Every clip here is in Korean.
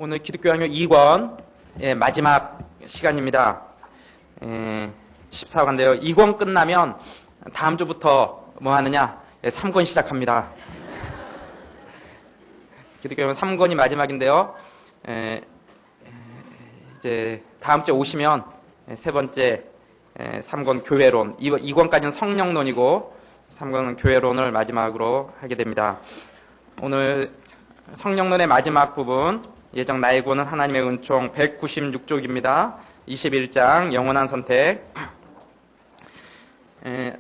오늘 기독교학교 2권 마지막 시간입니다. 14권인데요. 2권 끝나면 다음 주부터 뭐 하느냐? 3권 시작합니다. 기독교학교 3권이 마지막인데요. 이제 다음 주에 오시면 세 번째 3권 교회론, 2권까지는 성령론이고 3권은 교회론을 마지막으로 하게 됩니다. 오늘 성령론의 마지막 부분, 예정 나의 구원은 하나님의 은총 196쪽입니다. 21장 영원한 선택.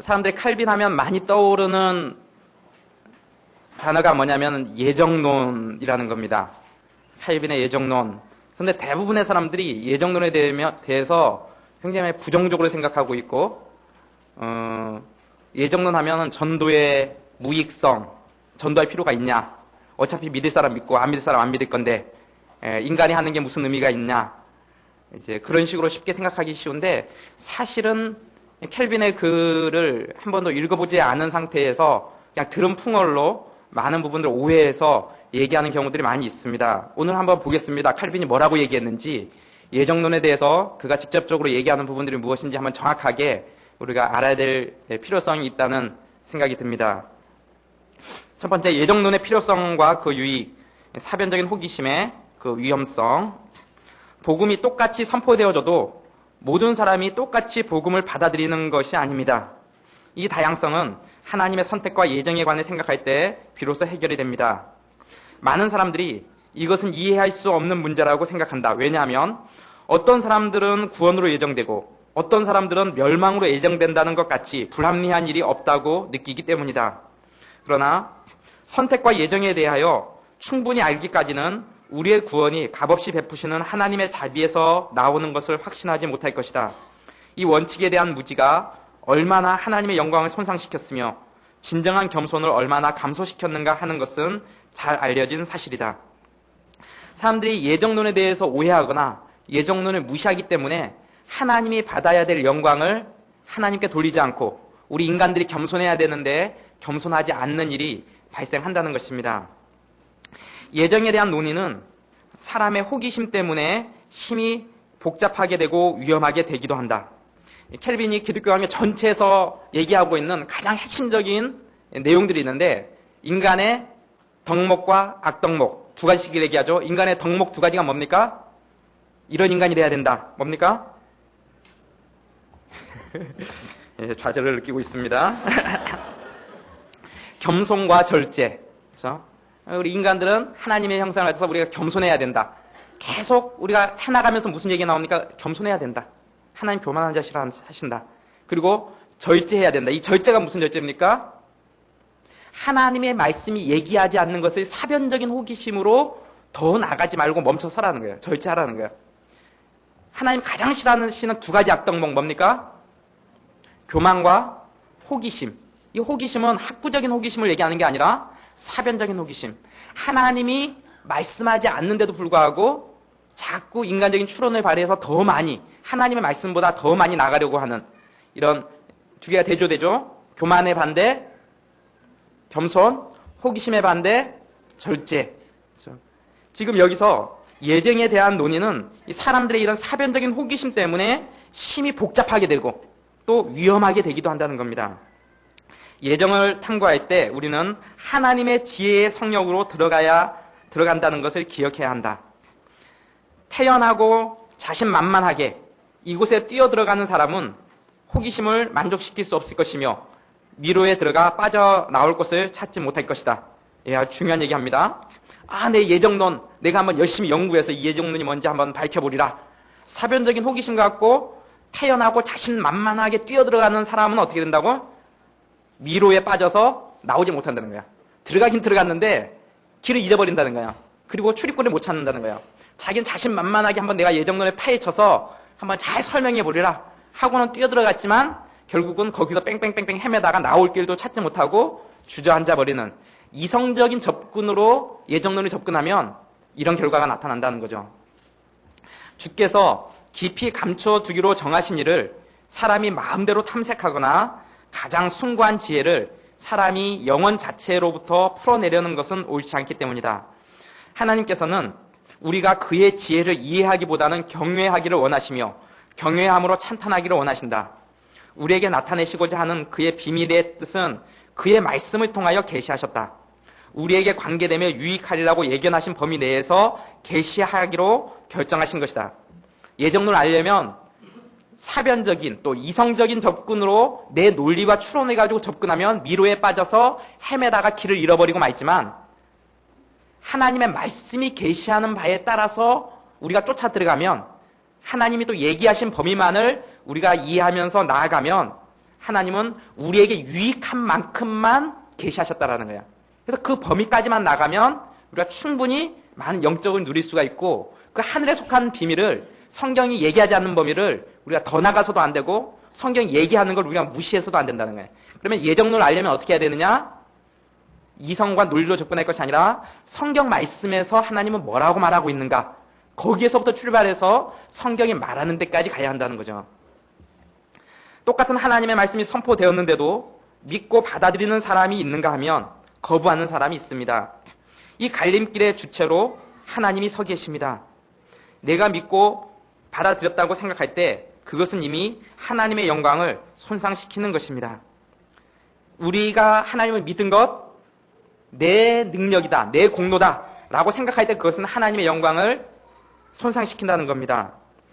사람들이 칼빈 하면 많이 떠오르는 단어가 뭐냐면 예정론이라는 겁니다. 칼빈의 예정론. 근데 대부분의 사람들이 예정론에 대해서 굉장히 부정적으로 생각하고 있고, 예정론 하면 전도의 무익성, 전도할 필요가 있냐? 어차피 믿을 사람 믿고 안 믿을 사람 안 믿을 건데, 인간이 하는 게 무슨 의미가 있냐? 이제 그런 식으로 쉽게 생각하기 쉬운데, 사실은 켈빈의 글을 한 번도 읽어보지 않은 상태에서 그냥 들은 풍월로 많은 부분들을 오해해서 얘기하는 경우들이 많이 있습니다. 오늘 한번 보겠습니다. 칼빈이 뭐라고 얘기했는지, 예정론에 대해서 그가 직접적으로 얘기하는 부분들이 무엇인지 한번 정확하게 우리가 알아야 될 필요성이 있다는 생각이 듭니다. 첫 번째, 예정론의 필요성과 그 유익, 사변적인 호기심의 그 위험성. 복음이 똑같이 선포되어져도 모든 사람이 똑같이 복음을 받아들이는 것이 아닙니다. 이 다양성은 하나님의 선택과 예정에 관해 생각할 때 비로소 해결이 됩니다. 많은 사람들이 이것은 이해할 수 없는 문제라고 생각한다. 왜냐하면 어떤 사람들은 구원으로 예정되고 어떤 사람들은 멸망으로 예정된다는 것 같이 불합리한 일이 없다고 느끼기 때문이다. 그러나 선택과 예정에 대하여 충분히 알기까지는 우리의 구원이 값없이 베푸시는 하나님의 자비에서 나오는 것을 확신하지 못할 것이다. 이 원칙에 대한 무지가 얼마나 하나님의 영광을 손상시켰으며 진정한 겸손을 얼마나 감소시켰는가 하는 것은 잘 알려진 사실이다. 사람들이 예정론에 대해서 오해하거나 예정론을 무시하기 때문에 하나님이 받아야 될 영광을 하나님께 돌리지 않고 우리 인간들이 겸손해야 되는데 겸손하지 않는 일이 발생한다는 것입니다. 예정에 대한 논의는 사람의 호기심 때문에 심히 복잡하게 되고 위험하게 되기도 한다. 켈빈이 기독교학교 전체에서 얘기하고 있는 가장 핵심적인 내용들이 있는데, 인간의 덕목과 악덕목 두 가지씩 얘기하죠. 인간의 덕목 두 가지가 뭡니까? 이런 인간이 돼야 된다. 뭡니까? 좌절을 느끼고 있습니다. 겸손과 절제. 그렇죠? 우리 인간들은 하나님의 형상을 가져서 우리가 겸손해야 된다. 계속 우리가 해나가면서 무슨 얘기가 나옵니까? 겸손해야 된다. 하나님 교만한 자시라 하신다. 그리고 절제해야 된다. 이 절제가 무슨 절제입니까? 하나님의 말씀이 얘기하지 않는 것을 사변적인 호기심으로 더 나가지 말고 멈춰 서라는 거예요. 절제하라는 거예요. 하나님 가장 싫어하시는 두 가지 악덕목 뭡니까? 교만과 호기심. 이 호기심은 학구적인 호기심을 얘기하는 게 아니라 사변적인 호기심. 하나님이 말씀하지 않는데도 불구하고 자꾸 인간적인 추론을 발휘해서 더 많이, 하나님의 말씀보다 더 많이 나가려고 하는 이런 두 개가 대조되죠. 교만의 반대 겸손, 호기심의 반대 절제. 그렇죠? 지금 여기서 예정에 대한 논의는 이 사람들의 이런 사변적인 호기심 때문에 심히 복잡하게 되고 또 위험하게 되기도 한다는 겁니다. 예정을 탐구할 때 우리는 하나님의 지혜의 성역으로 들어간다는 것을 기억해야 한다. 태연하고 자신만만하게 이곳에 뛰어들어가는 사람은 호기심을 만족시킬 수 없을 것이며 미로에 들어가 빠져나올 곳을 찾지 못할 것이다. 예, 아주 중요한 얘기합니다. 내 예정론, 내가 한번 열심히 연구해서 이 예정론이 뭔지 한번 밝혀보리라. 사변적인 호기심 갖고 태연하고 자신만만하게 뛰어들어가는 사람은 어떻게 된다고? 미로에 빠져서 나오지 못한다는 거야. 들어가긴 들어갔는데 길을 잊어버린다는 거야. 그리고 출입구를 못 찾는다는 거야. 자기는 자신만만하게 한번 내가 예정론에 파헤쳐서 한번 잘 설명해 보리라 하고는 뛰어들어갔지만 결국은 거기서 뺑뺑뺑뺑 헤매다가 나올 길도 찾지 못하고 주저앉아 버리는 이성적인 접근으로 예정론을 접근하면 이런 결과가 나타난다는 거죠. 주께서 깊이 감춰두기로 정하신 일을 사람이 마음대로 탐색하거나 가장 숭고한 지혜를 사람이 영혼 자체로부터 풀어내려는 것은 옳지 않기 때문이다. 하나님께서는 우리가 그의 지혜를 이해하기보다는 경외하기를 원하시며 경외함으로 찬탄하기를 원하신다. 우리에게 나타내시고자 하는 그의 비밀의 뜻은 그의 말씀을 통하여 계시하셨다. 우리에게 관계되며 유익하리라고 예견하신 범위 내에서 계시하기로 결정하신 것이다. 예정론을 알려면 사변적인 또 이성적인 접근으로 내 논리와 추론을 가지고 접근하면 미로에 빠져서 헤매다가 길을 잃어버리고 말지만 하나님의 말씀이 계시하는 바에 따라서 우리가 쫓아 들어가면 하나님이 또 얘기하신 범위만을 우리가 이해하면서 나아가면 하나님은 우리에게 유익한 만큼만 계시하셨다라는 거야. 그래서 그 범위까지만 나가면 우리가 충분히 많은 영적을 누릴 수가 있고 그 하늘에 속한 비밀을 성경이 얘기하지 않는 범위를 우리가 더 나가서도 안 되고 성경이 얘기하는 걸 우리가 무시해서도 안 된다는 거예요. 그러면 예정론을 알려면 어떻게 해야 되느냐? 이성과 논리로 접근할 것이 아니라 성경 말씀에서 하나님은 뭐라고 말하고 있는가? 거기에서부터 출발해서 성경이 말하는 데까지 가야 한다는 거죠. 똑같은 하나님의 말씀이 선포되었는데도 믿고 받아들이는 사람이 있는가 하면 거부하는 사람이 있습니다. 이 갈림길의 주체로 하나님이 서 계십니다. 내가 믿고 받아들였다고 생각할 때 그것은 이미 하나님의 영광을 손상시키는 것입니다. 우리가 하나님을 믿은 것, 내 능력이다, 내 공로다 라고 생각할 때 그것은 하나님의 영광을 손상시킨다는 겁니다.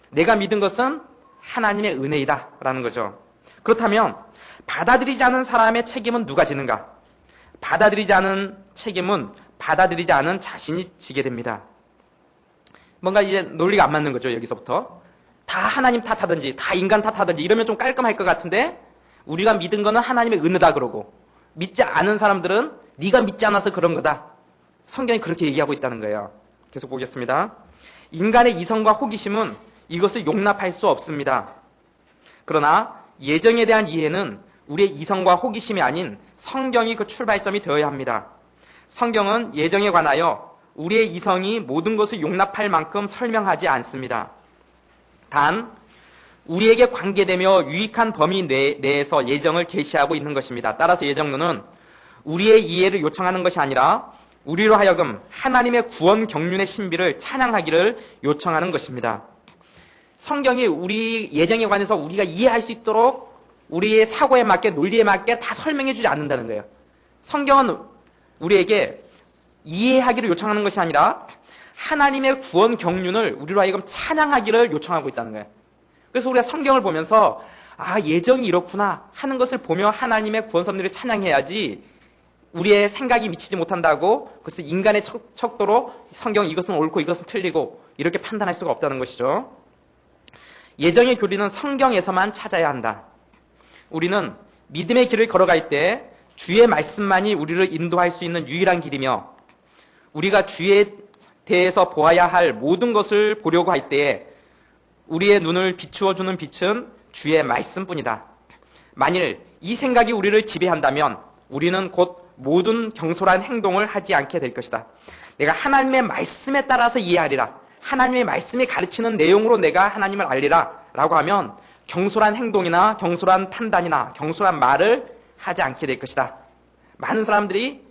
내가 믿은 것은 하나님의 은혜이다 라는 거죠. 그렇다면 받아들이지 않은 사람의 책임은 누가 지는가? 받아들이지 않은 책임은 받아들이지 않은 자신이 지게 됩니다. 뭔가 이제 논리가 안 맞는 거죠. 여기서부터 다 하나님 탓하든지 다 인간 탓하든지 이러면 좀 깔끔할 것 같은데 우리가 믿은 거는 하나님의 은혜다 그러고 믿지 않은 사람들은 네가 믿지 않아서 그런 거다. 성경이 그렇게 얘기하고 있다는 거예요. 계속 보겠습니다. 인간의 이성과 호기심은 이것을 용납할 수 없습니다. 그러나 예정에 대한 이해는 우리의 이성과 호기심이 아닌 성경이 그 출발점이 되어야 합니다. 성경은 예정에 관하여 우리의 이성이 모든 것을 용납할 만큼 설명하지 않습니다. 단 우리에게 관계되며 유익한 범위 내에서 예정을 계시하고 있는 것입니다. 따라서 예정론은 우리의 이해를 요청하는 것이 아니라 우리로 하여금 하나님의 구원 경륜의 신비를 찬양하기를 요청하는 것입니다. 성경이 우리 예정에 관해서 우리가 이해할 수 있도록 우리의 사고에 맞게 논리에 맞게 다 설명해 주지 않는다는 거예요. 성경은 우리에게 이해하기를 요청하는 것이 아니라 하나님의 구원 경륜을 우리로 하여금 찬양하기를 요청하고 있다는 거예요. 그래서 우리가 성경을 보면서 아 예정이 이렇구나 하는 것을 보며 하나님의 구원 섭리를 찬양해야지 우리의 생각이 미치지 못한다고 그것을 인간의 척도로 성경 이것은 옳고 이것은 틀리고 이렇게 판단할 수가 없다는 것이죠. 예정의 교리는 성경에서만 찾아야 한다. 우리는 믿음의 길을 걸어갈 때 주의 말씀만이 우리를 인도할 수 있는 유일한 길이며 우리가 주에 대해서 보아야 할 모든 것을 보려고 할 때에 우리의 눈을 비추어주는 빛은 주의 말씀뿐이다. 만일 이 생각이 우리를 지배한다면 우리는 곧 모든 경솔한 행동을 하지 않게 될 것이다. 내가 하나님의 말씀에 따라서 이해하리라. 하나님의 말씀이 가르치는 내용으로 내가 하나님을 알리라 라고 하면 경솔한 행동이나 경솔한 판단이나 경솔한 말을 하지 않게 될 것이다. 많은 사람들이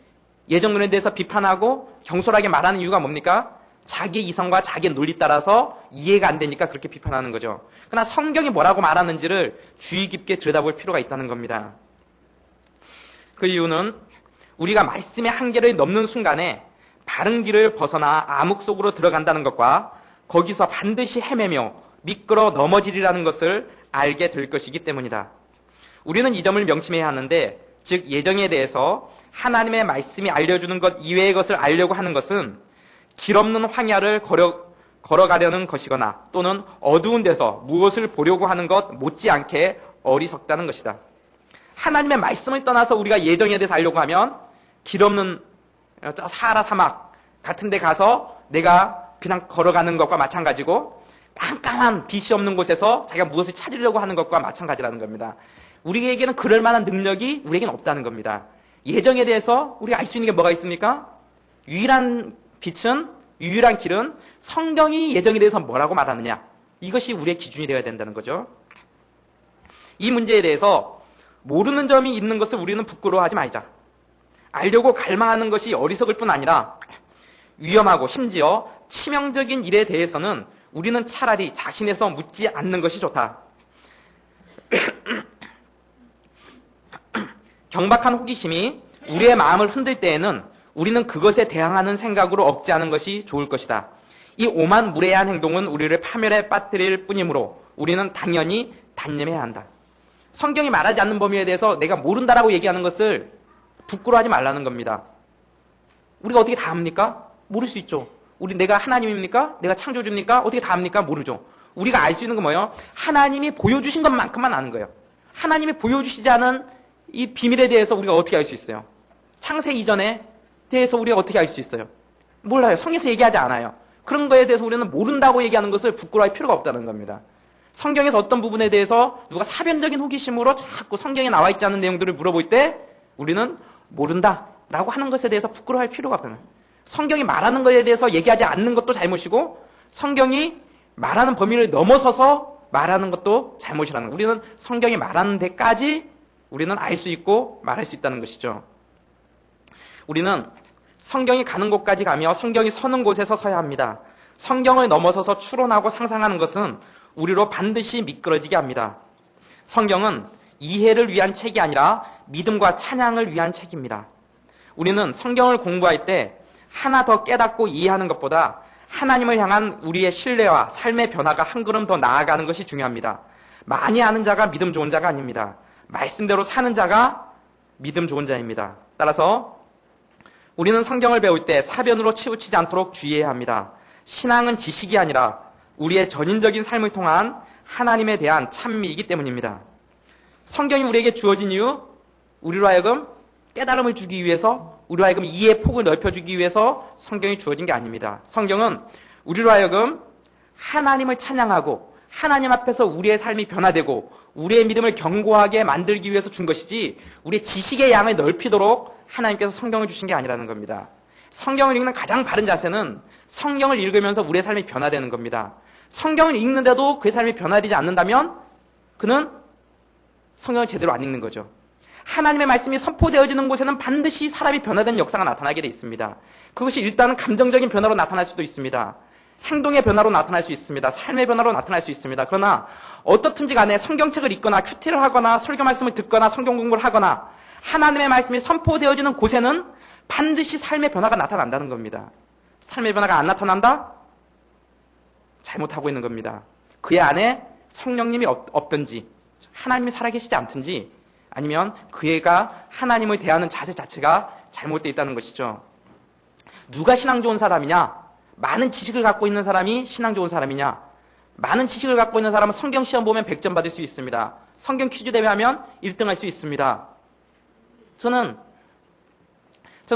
예정론에 대해서 비판하고 경솔하게 말하는 이유가 뭡니까? 자기 이성과 자기 논리 따라서 이해가 안 되니까 그렇게 비판하는 거죠. 그러나 성경이 뭐라고 말하는지를 주의 깊게 들여다볼 필요가 있다는 겁니다. 그 이유는 우리가 말씀의 한계를 넘는 순간에 바른 길을 벗어나 암흑 속으로 들어간다는 것과 거기서 반드시 헤매며 미끄러 넘어지리라는 것을 알게 될 것이기 때문이다. 우리는 이 점을 명심해야 하는데 즉 예정에 대해서 하나님의 말씀이 알려주는 것 이외의 것을 알려고 하는 것은 길 없는 황야를 걸어가려는 것이거나 또는 어두운 데서 무엇을 보려고 하는 것 못지않게 어리석다는 것이다. 하나님의 말씀을 떠나서 우리가 예정에 대해서 알려고 하면 길 없는 사하라 사막 같은 데 가서 내가 그냥 걸어가는 것과 마찬가지고 깜깜한 빛이 없는 곳에서 자기가 무엇을 찾으려고 하는 것과 마찬가지라는 겁니다. 우리에게는 그럴 만한 능력이 우리에게는 없다는 겁니다. 예정에 대해서 우리가 알 수 있는 게 뭐가 있습니까? 유일한 빛은, 유일한 길은 성경이 예정에 대해서 뭐라고 말하느냐. 이것이 우리의 기준이 되어야 된다는 거죠. 이 문제에 대해서 모르는 점이 있는 것을 우리는 부끄러워하지 말자. 알려고 갈망하는 것이 어리석을 뿐 아니라 위험하고 심지어 치명적인 일에 대해서는 우리는 차라리 자신에서 묻지 않는 것이 좋다. 경박한 호기심이 우리의 마음을 흔들 때에는 우리는 그것에 대항하는 생각으로 억제하는 것이 좋을 것이다. 이 오만 무례한 행동은 우리를 파멸에 빠뜨릴 뿐이므로 우리는 당연히 단념해야 한다. 성경이 말하지 않는 범위에 대해서 내가 모른다라고 얘기하는 것을 부끄러워하지 말라는 겁니다. 우리가 어떻게 다 압니까? 모를 수 있죠. 내가 하나님입니까? 내가 창조주입니까? 어떻게 다 압니까? 모르죠. 우리가 알 수 있는 건 뭐예요? 하나님이 보여주신 것만큼만 아는 거예요. 하나님이 보여주시지 않은 이 비밀에 대해서 우리가 어떻게 알 수 있어요? 창세 이전에 대해서 우리가 어떻게 알 수 있어요? 몰라요. 성경에서 얘기하지 않아요. 그런 거에 대해서 우리는 모른다고 얘기하는 것을 부끄러워할 필요가 없다는 겁니다. 성경에서 어떤 부분에 대해서 누가 사변적인 호기심으로 자꾸 성경에 나와 있지 않은 내용들을 물어볼 때 우리는 모른다라고 하는 것에 대해서 부끄러워할 필요가 없다는 거예요. 성경이 말하는 것에 대해서 얘기하지 않는 것도 잘못이고 성경이 말하는 범위를 넘어서서 말하는 것도 잘못이라는 거예요. 우리는 성경이 말하는 데까지 우리는 알 수 있고 말할 수 있다는 것이죠. 우리는 성경이 가는 곳까지 가며 성경이 서는 곳에서 서야 합니다. 성경을 넘어서서 추론하고 상상하는 것은 우리로 반드시 미끄러지게 합니다. 성경은 이해를 위한 책이 아니라 믿음과 찬양을 위한 책입니다. 우리는 성경을 공부할 때 하나 더 깨닫고 이해하는 것보다 하나님을 향한 우리의 신뢰와 삶의 변화가 한 걸음 더 나아가는 것이 중요합니다. 많이 아는 자가 믿음 좋은 자가 아닙니다. 말씀대로 사는 자가 믿음 좋은 자입니다. 따라서 우리는 성경을 배울 때 사변으로 치우치지 않도록 주의해야 합니다. 신앙은 지식이 아니라 우리의 전인적인 삶을 통한 하나님에 대한 찬미이기 때문입니다. 성경이 우리에게 주어진 이유, 우리로 하여금 깨달음을 주기 위해서, 우리로 하여금 이해의 폭을 넓혀주기 위해서 성경이 주어진 게 아닙니다. 성경은 우리로 하여금 하나님을 찬양하고 하나님 앞에서 우리의 삶이 변화되고 우리의 믿음을 견고하게 만들기 위해서 준 것이지 우리의 지식의 양을 넓히도록 하나님께서 성경을 주신 게 아니라는 겁니다. 성경을 읽는 가장 바른 자세는 성경을 읽으면서 우리의 삶이 변화되는 겁니다. 성경을 읽는데도 그의 삶이 변화되지 않는다면 그는 성경을 제대로 안 읽는 거죠. 하나님의 말씀이 선포되어지는 곳에는 반드시 사람이 변화되는 역사가 나타나게 돼 있습니다. 그것이 일단은 감정적인 변화로 나타날 수도 있습니다. 행동의 변화로 나타날 수 있습니다. 삶의 변화로 나타날 수 있습니다. 그러나 어떻든지 간에 성경책을 읽거나 큐티를 하거나 설교 말씀을 듣거나 성경 공부를 하거나 하나님의 말씀이 선포되어지는 곳에는 반드시 삶의 변화가 나타난다는 겁니다. 삶의 변화가 안 나타난다? 잘못하고 있는 겁니다. 그의 안에 성령님이 없든지 하나님이 살아계시지 않든지 아니면 그 애가 하나님을 대하는 자세 자체가 잘못되어 있다는 것이죠. 누가 신앙 좋은 사람이냐? 많은 지식을 갖고 있는 사람이 신앙 좋은 사람이냐? 많은 지식을 갖고 있는 사람은 성경 시험 보면 100점 받을 수 있습니다. 성경 퀴즈 대회 하면 1등 할 수 있습니다. 저는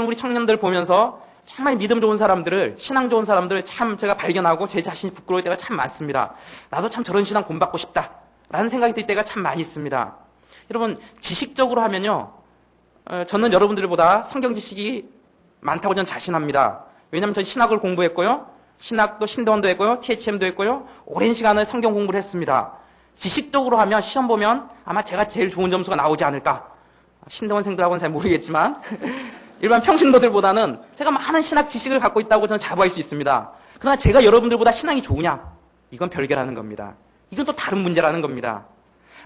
우리 청년들 보면서 정말 믿음 좋은 사람들을, 신앙 좋은 사람들을 참 제가 발견하고 제 자신이 부끄러울 때가 참 많습니다. 나도 참 저런 신앙 본받고 싶다 라는 생각이 들 때가 참 많이 있습니다. 여러분, 지식적으로 하면요, 저는 여러분들보다 성경 지식이 많다고 저는 자신합니다. 왜냐하면 저는 신학을 공부했고요, 신학도 신대원도 했고요, THM도 했고요, 오랜 시간을 성경 공부를 했습니다. 지식적으로 하면 시험 보면 아마 제가 제일 좋은 점수가 나오지 않을까. 신대원생들하고는 잘 모르겠지만 일반 평신도들보다는 제가 많은 신학 지식을 갖고 있다고 저는 자부할 수 있습니다. 그러나 제가 여러분들보다 신앙이 좋으냐? 이건 별개라는 겁니다. 이건 또 다른 문제라는 겁니다.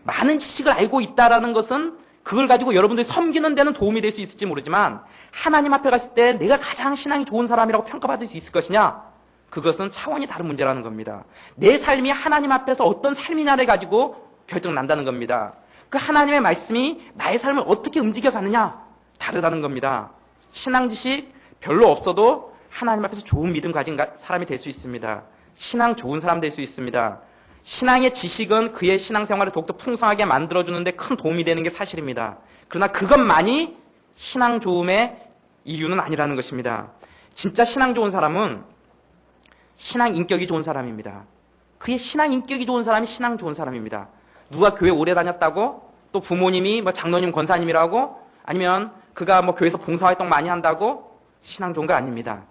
많은 지식을 알고 있다라는 것은 그걸 가지고 여러분들이 섬기는 데는 도움이 될 수 있을지 모르지만 하나님 앞에 갔을 때 내가 가장 신앙이 좋은 사람이라고 평가받을 수 있을 것이냐? 그것은 차원이 다른 문제라는 겁니다. 내 삶이 하나님 앞에서 어떤 삶이냐를 가지고 결정난다는 겁니다. 그 하나님의 말씀이 나의 삶을 어떻게 움직여가느냐? 다르다는 겁니다. 신앙 지식 별로 없어도 하나님 앞에서 좋은 믿음 가진 사람이 될 수 있습니다. 신앙 좋은 사람 될 수 있습니다. 신앙의 지식은 그의 신앙생활을 더욱더 풍성하게 만들어주는데 큰 도움이 되는 게 사실입니다. 그러나 그것만이 신앙 좋음의 이유는 아니라는 것입니다. 진짜 신앙 좋은 사람은 신앙 인격이 좋은 사람입니다. 그의 신앙 인격이 좋은 사람이 신앙 좋은 사람입니다. 누가 교회 오래 다녔다고, 또 부모님이 뭐 장로님 권사님이라고, 아니면 그가 뭐 교회에서 봉사활동 많이 한다고 신앙 좋은 거 아닙니다.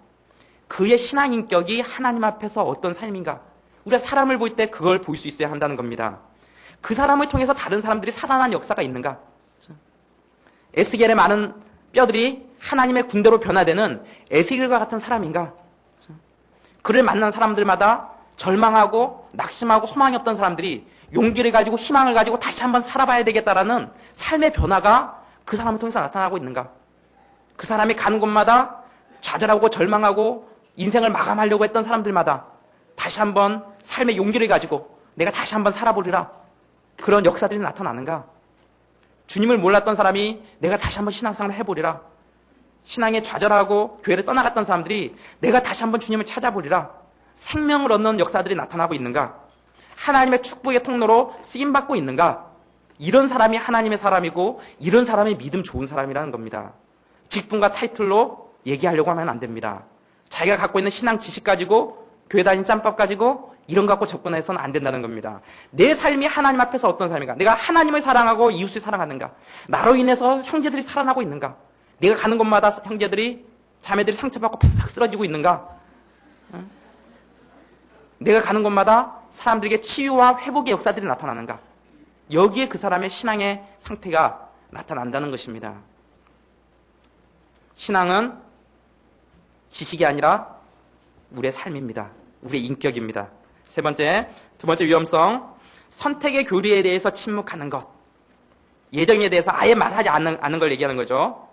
그의 신앙 인격이 하나님 앞에서 어떤 삶인가, 우리가 사람을 볼 때 그걸 볼 수 있어야 한다는 겁니다. 그 사람을 통해서 다른 사람들이 살아난 역사가 있는가? 에스겔의 많은 뼈들이 하나님의 군대로 변화되는 에스겔과 같은 사람인가? 그를 만난 사람들마다 절망하고 낙심하고 소망이 없던 사람들이 용기를 가지고 희망을 가지고 다시 한번 살아봐야 되겠다라는 삶의 변화가 그 사람을 통해서 나타나고 있는가? 그 사람이 가는 곳마다 좌절하고 절망하고 인생을 마감하려고 했던 사람들마다 다시 한번 삶의 용기를 가지고 내가 다시 한번 살아보리라. 그런 역사들이 나타나는가? 주님을 몰랐던 사람이 내가 다시 한번 신앙생활을 해보리라. 신앙에 좌절하고 교회를 떠나갔던 사람들이 내가 다시 한번 주님을 찾아보리라. 생명을 얻는 역사들이 나타나고 있는가? 하나님의 축복의 통로로 쓰임받고 있는가? 이런 사람이 하나님의 사람이고 이런 사람이 믿음 좋은 사람이라는 겁니다. 직분과 타이틀로 얘기하려고 하면 안 됩니다. 자기가 갖고 있는 신앙 지식 가지고 교회 다닌 짬밥 가지고 이런 거 갖고 접근해서는 안 된다는 겁니다. 내 삶이 하나님 앞에서 어떤 삶인가? 내가 하나님을 사랑하고 이웃을 사랑하는가? 나로 인해서 형제들이 살아나고 있는가? 내가 가는 곳마다 형제들이 자매들이 상처받고 팍팍 쓰러지고 있는가? 내가 가는 곳마다 사람들에게 치유와 회복의 역사들이 나타나는가? 여기에 그 사람의 신앙의 상태가 나타난다는 것입니다. 신앙은 지식이 아니라 우리의 삶입니다. 우리의 인격입니다. 두 번째 위험성, 선택의 교리에 대해서 침묵하는 것. 예정에 대해서 아예 말하지 않는 걸 얘기하는 거죠.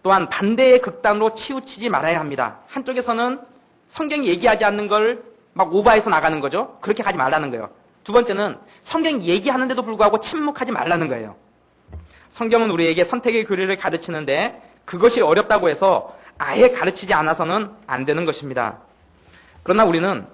또한 반대의 극단으로 치우치지 말아야 합니다. 한쪽에서는 성경이 얘기하지 않는 걸 막 오버해서 나가는 거죠. 그렇게 가지 말라는 거예요. 두 번째는 성경이 얘기하는데도 불구하고 침묵하지 말라는 거예요. 성경은 우리에게 선택의 교리를 가르치는데 그것이 어렵다고 해서 아예 가르치지 않아서는 안 되는 것입니다. 그러나 우리는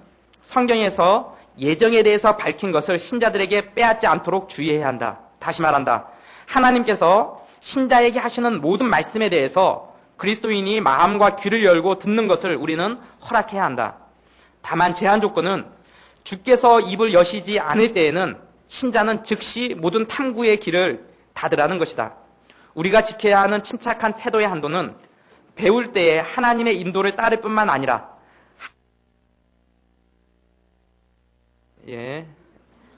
성경에서 예정에 대해서 밝힌 것을 신자들에게 빼앗지 않도록 주의해야 한다. 다시 말한다. 하나님께서 신자에게 하시는 모든 말씀에 대해서 그리스도인이 마음과 귀를 열고 듣는 것을 우리는 허락해야 한다. 다만 제한 조건은 주께서 입을 여시지 않을 때에는 신자는 즉시 모든 탐구의 길을 닫으라는 것이다. 우리가 지켜야 하는 침착한 태도의 한도는 배울 때에 하나님의 인도를 따를 뿐만 아니라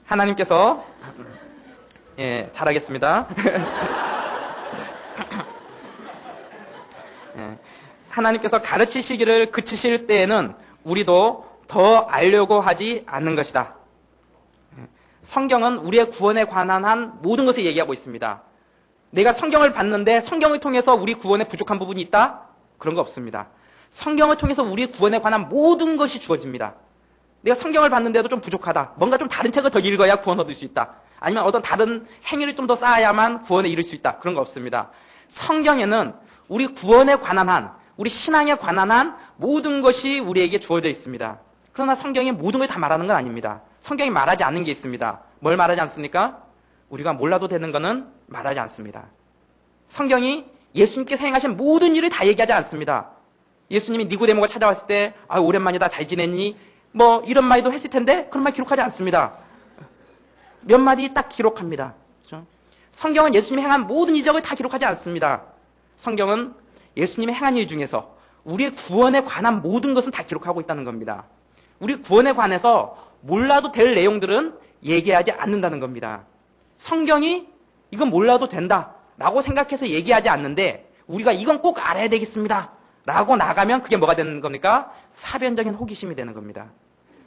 하나님께서 잘하겠습니다. 하나님께서 가르치시기를 그치실 때에는 우리도 더 알려고 하지 않는 것이다. 성경은 우리의 구원에 관한 한 모든 것을 얘기하고 있습니다. 내가 성경을 봤는데 성경을 통해서 우리 구원에 부족한 부분이 있다? 그런 거 없습니다. 성경을 통해서 우리 구원에 관한 모든 것이 주어집니다. 내가 성경을 봤는데도 좀 부족하다. 뭔가 좀 다른 책을 더 읽어야 구원 얻을 수 있다. 아니면 어떤 다른 행위를 좀 더 쌓아야만 구원에 이를 수 있다. 그런 거 없습니다. 성경에는 우리 구원에 관한 한, 우리 신앙에 관한 한 모든 것이 우리에게 주어져 있습니다. 그러나 성경이 모든 걸 다 말하는 건 아닙니다. 성경이 말하지 않는 게 있습니다. 뭘 말하지 않습니까? 우리가 몰라도 되는 거는 말하지 않습니다. 성경이 예수님께서 행하신 모든 일을 다 얘기하지 않습니다. 예수님이 니고데모가 찾아왔을 때 오랜만이다, 잘 지냈니? 뭐 이런 말도 했을 텐데 그런 말 기록하지 않습니다. 몇 마디 딱 기록합니다. 그렇죠? 성경은 예수님이 행한 모든 이적을 다 기록하지 않습니다. 성경은 예수님이 행한 일 중에서 우리의 구원에 관한 모든 것은 다 기록하고 있다는 겁니다. 우리 구원에 관해서 몰라도 될 내용들은 얘기하지 않는다는 겁니다. 성경이 이건 몰라도 된다 라고 생각해서 얘기하지 않는데 우리가 이건 꼭 알아야 되겠습니다 라고 나가면 그게 뭐가 되는 겁니까? 사변적인 호기심이 되는 겁니다.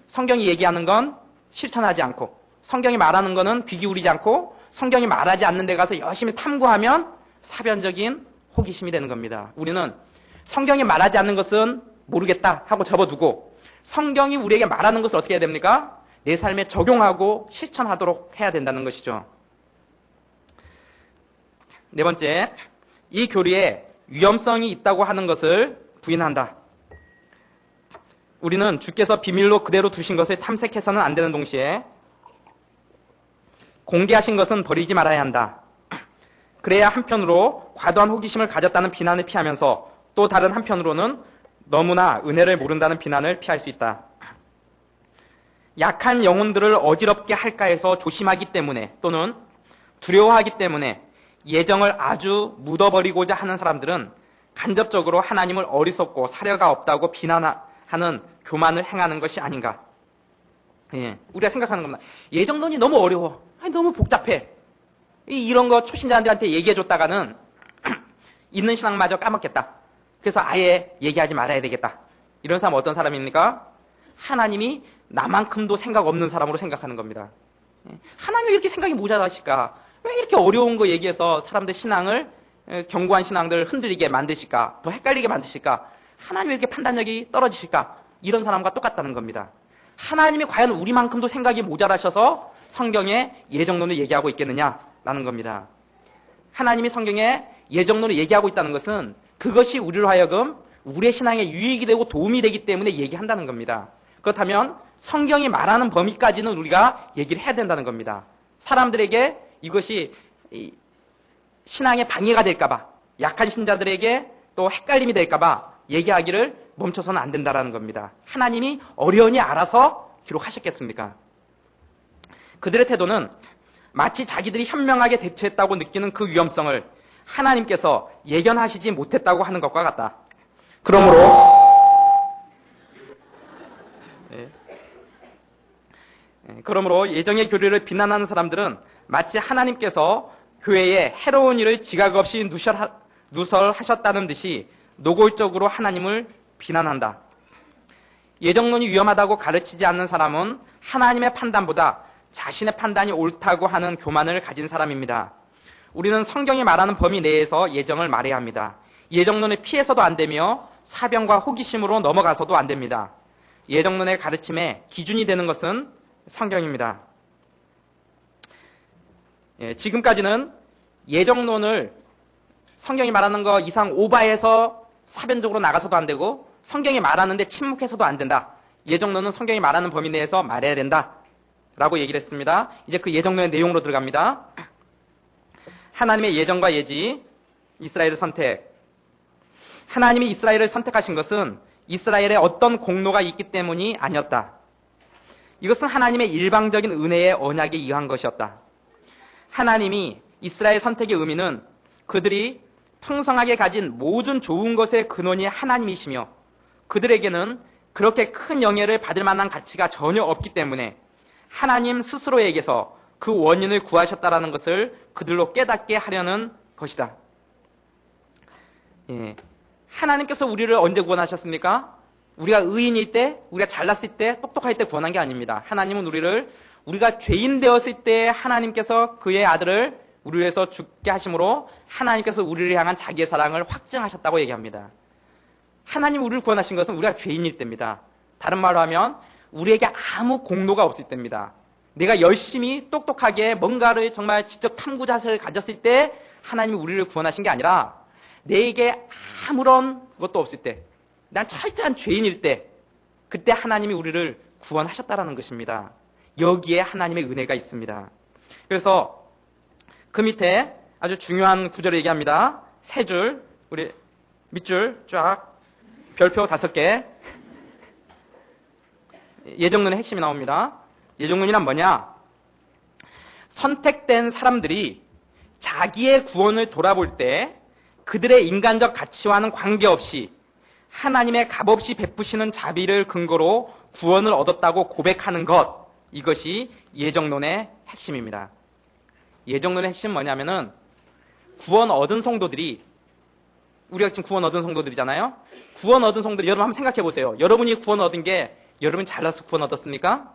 성경이 얘기하는 건 실천하지 않고 성경이 말하는 거는 귀 기울이지 않고 성경이 말하지 않는 데 가서 열심히 탐구하면 사변적인 호기심이 되는 겁니다. 우리는 성경이 말하지 않는 것은 모르겠다 하고 접어두고 성경이 우리에게 말하는 것을 어떻게 해야 됩니까? 내 삶에 적용하고 실천하도록 해야 된다는 것이죠. 네 번째, 이 교리에 위험성이 있다고 하는 것을 부인한다. 우리는 주께서 비밀로 그대로 두신 것을 탐색해서는 안 되는 동시에 공개하신 것은 버리지 말아야 한다. 그래야 한편으로 과도한 호기심을 가졌다는 비난을 피하면서 또 다른 한편으로는 너무나 은혜를 모른다는 비난을 피할 수 있다. 약한 영혼들을 어지럽게 할까 해서 조심하기 때문에 또는 두려워하기 때문에 예정을 아주 묻어버리고자 하는 사람들은 간접적으로 하나님을 어리석고 사려가 없다고 비난하는 교만을 행하는 것이 아닌가. 우리가 생각하는 겁니다. 예정론이 너무 어려워. 너무 복잡해. 이런 거 초신자들한테 얘기해줬다가는 있는 신앙마저 까먹겠다. 그래서 아예 얘기하지 말아야 되겠다. 이런 사람은 어떤 사람입니까? 하나님이 나만큼도 생각 없는 사람으로 생각하는 겁니다. 하나님이 왜 이렇게 생각이 모자라실까? 왜 이렇게 어려운 거 얘기해서 사람들 신앙을, 견고한 신앙들 흔들리게 만드실까? 더 헷갈리게 만드실까? 하나님이 왜 이렇게 판단력이 떨어지실까? 이런 사람과 똑같다는 겁니다. 하나님이 과연 우리만큼도 생각이 모자라셔서 성경에 예정론을 얘기하고 있겠느냐라는 겁니다. 하나님이 성경에 예정론을 얘기하고 있다는 것은 그것이 우리로 하여금 우리의 신앙에 유익이 되고 도움이 되기 때문에 얘기한다는 겁니다. 그렇다면 성경이 말하는 범위까지는 우리가 얘기를 해야 된다는 겁니다. 사람들에게 이것이 신앙에 방해가 될까봐, 약한 신자들에게 또 헷갈림이 될까봐 얘기하기를 멈춰서는 안 된다는 겁니다. 하나님이 어려우니 알아서 기록하셨겠습니까? 그들의 태도는 마치 자기들이 현명하게 대처했다고 느끼는 그 위험성을 하나님께서 예견하시지 못했다고 하는 것과 같다. 그러므로 예정의 교리를 비난하는 사람들은 마치 하나님께서 교회에 해로운 일을 지각 없이 누설하셨다는 듯이 노골적으로 하나님을 비난한다. 예정론이 위험하다고 가르치지 않는 사람은 하나님의 판단보다 자신의 판단이 옳다고 하는 교만을 가진 사람입니다. 우리는 성경이 말하는 범위 내에서 예정을 말해야 합니다. 예정론을 피해서도 안 되며 사병과 호기심으로 넘어가서도 안 됩니다. 예정론의 가르침에 기준이 되는 것은 성경입니다. 지금까지는 예정론을 성경이 말하는 거 이상 오바해서 사변적으로 나가서도 안 되고 성경이 말하는데 침묵해서도 안 된다. 예정론은 성경이 말하는 범위 내에서 말해야 된다. 라고 얘기를 했습니다. 이제 그 예정론의 내용으로 들어갑니다. 하나님의 예정과 예지, 이스라엘의 선택. 하나님이 이스라엘을 선택하신 것은 이스라엘에 어떤 공로가 있기 때문이 아니었다. 이것은 하나님의 일방적인 은혜의 언약에 의한 것이었다. 하나님이 이스라엘 선택의 의미는 그들이 풍성하게 가진 모든 좋은 것의 근원이 하나님이시며 그들에게는 그렇게 큰 영예를 받을 만한 가치가 전혀 없기 때문에 하나님 스스로에게서 그 원인을 구하셨다라는 것을 그들로 깨닫게 하려는 것이다. 하나님께서 우리를 언제 구원하셨습니까? 우리가 의인일 때, 우리가 잘났을 때, 똑똑할 때 구원한 게 아닙니다. 하나님은 우리가 죄인 되었을 때 하나님께서 그의 아들을 우리 위해서 죽게 하심으로 하나님께서 우리를 향한 자기의 사랑을 확증하셨다고 얘기합니다. 하나님 우리를 구원하신 것은 우리가 죄인일 때입니다. 다른 말로 하면 우리에게 아무 공로가 없을 때입니다. 내가 열심히 똑똑하게 뭔가를 정말 지적 탐구 자세를 가졌을 때 하나님이 우리를 구원하신 게 아니라 내게 아무런 것도 없을 때, 난 철저한 죄인일 때, 그때 하나님이 우리를 구원하셨다라는 것입니다. 여기에 하나님의 은혜가 있습니다. 그래서 그 밑에 아주 중요한 구절을 얘기합니다. 세 줄, 우리 밑줄 쫙, 별표 5개. 예정론의 핵심이 나옵니다. 예정론이란 뭐냐? 선택된 사람들이 자기의 구원을 돌아볼 때 그들의 인간적 가치와는 관계없이 하나님의 값없이 베푸시는 자비를 근거로 구원을 얻었다고 고백하는 것, 이것이 예정론의 핵심입니다. 예정론의 핵심은 뭐냐면은 구원 얻은 성도들이, 우리가 지금 구원 얻은 성도들이잖아요. 구원 얻은 성도들, 여러분 한번 생각해 보세요. 여러분이 구원 얻은 게 여러분이 잘나서 구원 얻었습니까?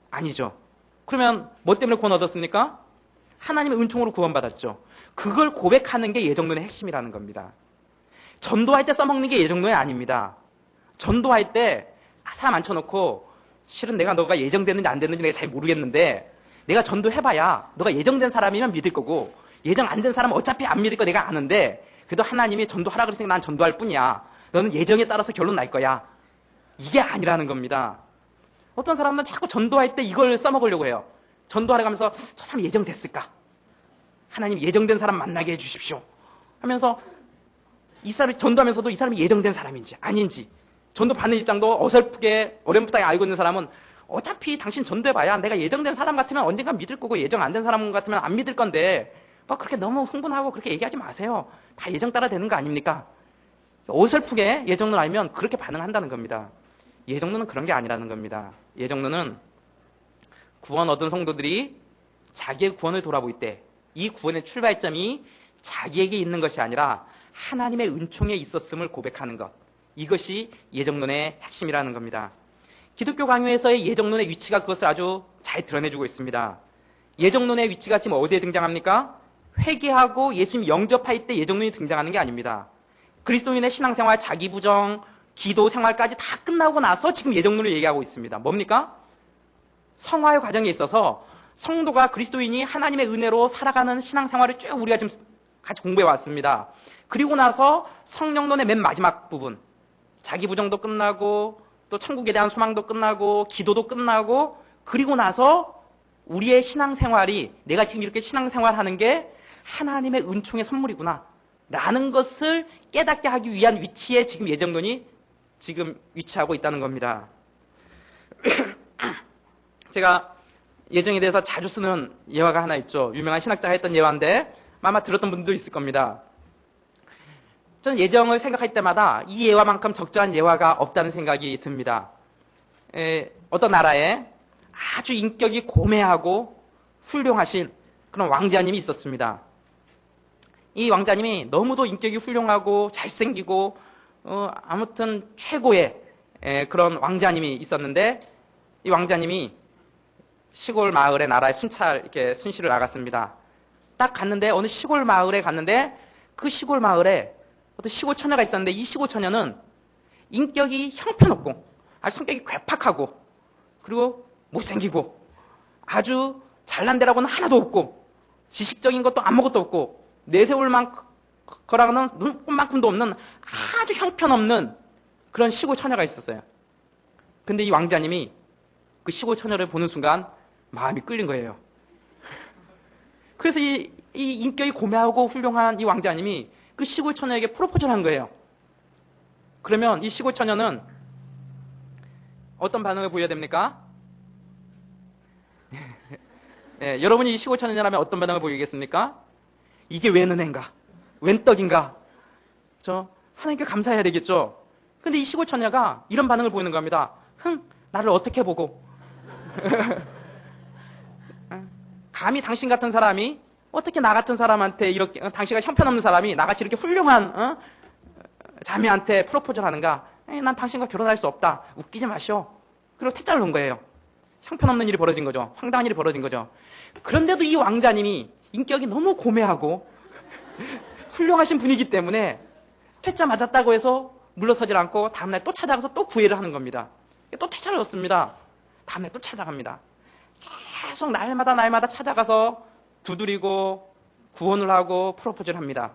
아니죠. 그러면 뭐 때문에 구원 얻었습니까? 하나님의 은총으로 구원받았죠. 그걸 고백하는 게 예정론의 핵심이라는 겁니다. 전도할 때 써먹는 게 예정론이 아닙니다. 전도할 때 사람 앉혀놓고 실은 너가 예정됐는지 안 됐는지 내가 잘 모르겠는데 내가 전도해봐야 너가 예정된 사람이면 믿을 거고 예정 안 된 사람은 어차피 안 믿을 거 내가 아는데 그래도 하나님이 전도하라 그랬으니까 난 전도할 뿐이야. 너는 예정에 따라서 결론 날 거야. 이게 아니라는 겁니다. 어떤 사람은 자꾸 전도할 때 이걸 써먹으려고 해요. 전도하러 가면서 저 사람 예정됐을까? 하나님 예정된 사람 만나게 해주십시오. 하면서 이 사람이 전도하면서도 이 사람이 예정된 사람인지 아닌지 전도 받는 입장도 어설프게 어렴풋하게 알고 있는 사람은 어차피 당신 전도해봐야 내가 예정된 사람 같으면 언젠간 믿을 거고 예정 안 된 사람 같으면 안 믿을 건데 막 그렇게 너무 흥분하고 그렇게 얘기하지 마세요. 다 예정 따라 되는 거 아닙니까? 어설프게 예정론 알면 그렇게 반응한다는 겁니다. 예정론은 그런 게 아니라는 겁니다. 예정론은 구원 얻은 성도들이 자기의 구원을 돌아볼 때 이 구원의 출발점이 자기에게 있는 것이 아니라 하나님의 은총에 있었음을 고백하는 것. 이것이 예정론의 핵심이라는 겁니다. 기독교 강요에서의 예정론의 위치가 그것을 아주 잘 드러내주고 있습니다. 예정론의 위치가 지금 어디에 등장합니까? 회개하고 예수님 영접할 때 예정론이 등장하는 게 아닙니다. 그리스도인의 신앙생활, 자기부정, 기도 생활까지 다 끝나고 나서 지금 예정론을 얘기하고 있습니다. 뭡니까? 성화의 과정에 있어서 성도가 그리스도인이 하나님의 은혜로 살아가는 신앙생활을 쭉 우리가 지금 같이 공부해 왔습니다. 그리고 나서 성령론의 맨 마지막 부분, 자기부정도 끝나고 또 천국에 대한 소망도 끝나고 기도도 끝나고 그리고 나서 우리의 신앙생활이 내가 지금 이렇게 신앙생활하는 게 하나님의 은총의 선물이구나 라는 것을 깨닫게 하기 위한 위치에 지금 예정론이 지금 위치하고 있다는 겁니다. 제가 예정에 대해서 자주 쓰는 예화가 하나 있죠. 유명한 신학자가 했던 예화인데 아마 들었던 분들도 있을 겁니다. 저는 예정을 생각할 때마다 이 예화만큼 적절한 예화가 없다는 생각이 듭니다. 어떤 나라에 아주 인격이 고매하고 훌륭하신 그런 왕자님이 있었습니다. 이 왕자님이 너무도 인격이 훌륭하고 잘생기고 아무튼 최고의 그런 왕자님이 있었는데 이 왕자님이 시골 마을의 나라에 이렇게 순시를 나갔습니다. 딱 갔는데 어느 시골 마을에 갔는데 그 시골 마을에 어떤 시골 처녀가 있었는데 이 시골 처녀는 인격이 형편없고 아주 성격이 괴팍하고 그리고 못생기고 아주 잘난 데라고는 하나도 없고 지식적인 것도 아무것도 없고 내세울 거라고는 눈꼽만큼도 없는 아주 형편없는 그런 시골 처녀가 있었어요. 근데 이 왕자님이 그 시골 처녀를 보는 순간 마음이 끌린 거예요. 그래서 이 인격이 고매하고 훌륭한 이 왕자님이 그 시골 처녀에게 프로포즈를 한 거예요. 그러면 이 시골 처녀는 어떤 반응을 보여야 됩니까? 여러분이 이 시골 처녀라면 어떤 반응을 보이겠습니까? 이게 웬 은혜인가? 웬 떡인가? 하나님께 감사해야 되겠죠? 근데 이 시골 처녀가 이런 반응을 보이는 겁니다. 나를 어떻게 보고? 감히 당신 같은 사람이 어떻게 나 같은 사람한테 이렇게 당신과 형편없는 사람이 나같이 이렇게 훌륭한 자매한테 프로포즈를 하는가? 난 당신과 결혼할 수 없다. 웃기지 마시오. 그리고 퇴짜를 놓은 거예요. 형편없는 일이 벌어진 거죠. 황당한 일이 벌어진 거죠. 그런데도 이 왕자님이 인격이 너무 고매하고 훌륭하신 분이기 때문에 퇴짜 맞았다고 해서 물러서질 않고 다음날 또 찾아가서 또 구애를 하는 겁니다. 또 퇴짜를 넣습니다. 다음날 또 찾아갑니다. 계속 날마다 찾아가서 두드리고 구원을 하고 프로포즈를 합니다.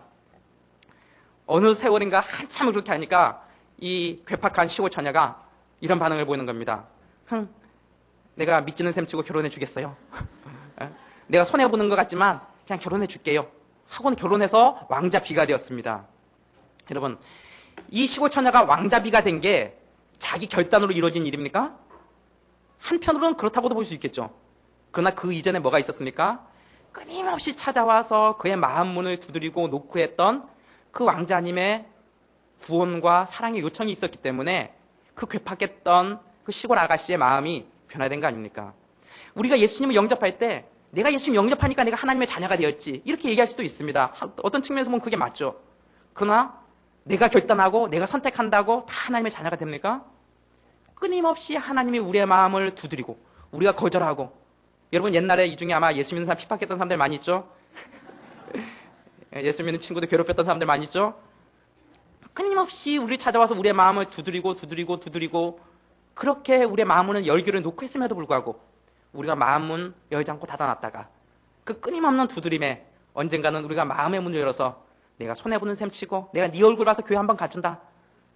어느 세월인가 한참을 그렇게 하니까 이 괴팍한 시골 처녀가 이런 반응을 보이는 겁니다. 내가 믿지는 셈 치고 결혼해 주겠어요. 내가 손해보는 것 같지만 그냥 결혼해 줄게요. 하고는 결혼해서 왕자비가 되었습니다. 여러분, 이 시골 처녀가 왕자비가 된 게 자기 결단으로 이루어진 일입니까? 한편으로는 그렇다고도 볼 수 있겠죠. 그러나 그 이전에 뭐가 있었습니까? 끊임없이 찾아와서 그의 마음문을 두드리고 놓고 했던 그 왕자님의 구원과 사랑의 요청이 있었기 때문에 그 괴팍했던 그 시골 아가씨의 마음이 변화된 거 아닙니까? 우리가 예수님을 영접할 때 내가 예수님 영접하니까 내가 하나님의 자녀가 되었지 이렇게 얘기할 수도 있습니다. 어떤 측면에서 보면 그게 맞죠. 그러나 내가 결단하고 내가 선택한다고 다 하나님의 자녀가 됩니까? 끊임없이 하나님이 우리의 마음을 두드리고 우리가 거절하고 여러분 옛날에 이 중에 아마 예수 믿는 사람 핍박했던 사람들 많이 있죠? 예수 믿는 친구들 괴롭혔던 사람들 많이 있죠? 끊임없이 우리 찾아와서 우리의 마음을 두드리고 그렇게 우리의 마음문은 열기를 놓고 했음에도 불구하고 우리가 마음문 열지 않고 닫아놨다가 그 끊임없는 두드림에 언젠가는 우리가 마음의 문을 열어서 내가 손해보는 셈 치고 내가 네 얼굴 봐서 교회 한번 가준다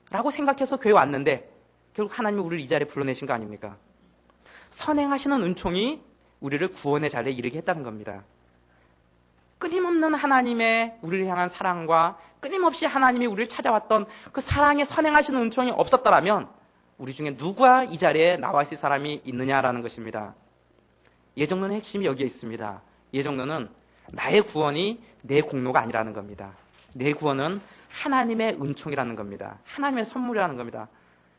라고 생각해서 교회 왔는데 결국 하나님이 우리를 이 자리에 불러내신 거 아닙니까? 선행하시는 은총이 우리를 구원의 자리에 이르게 했다는 겁니다. 끊임없는 하나님의 우리를 향한 사랑과 끊임없이 하나님이 우리를 찾아왔던 그 사랑의 선행하시는 은총이 없었더라면 우리 중에 누가 이 자리에 나와 있을 사람이 있느냐라는 것입니다. 예정론의 핵심이 여기에 있습니다. 예정론은 나의 구원이 내 공로가 아니라는 겁니다. 내 구원은 하나님의 은총이라는 겁니다. 하나님의 선물이라는 겁니다.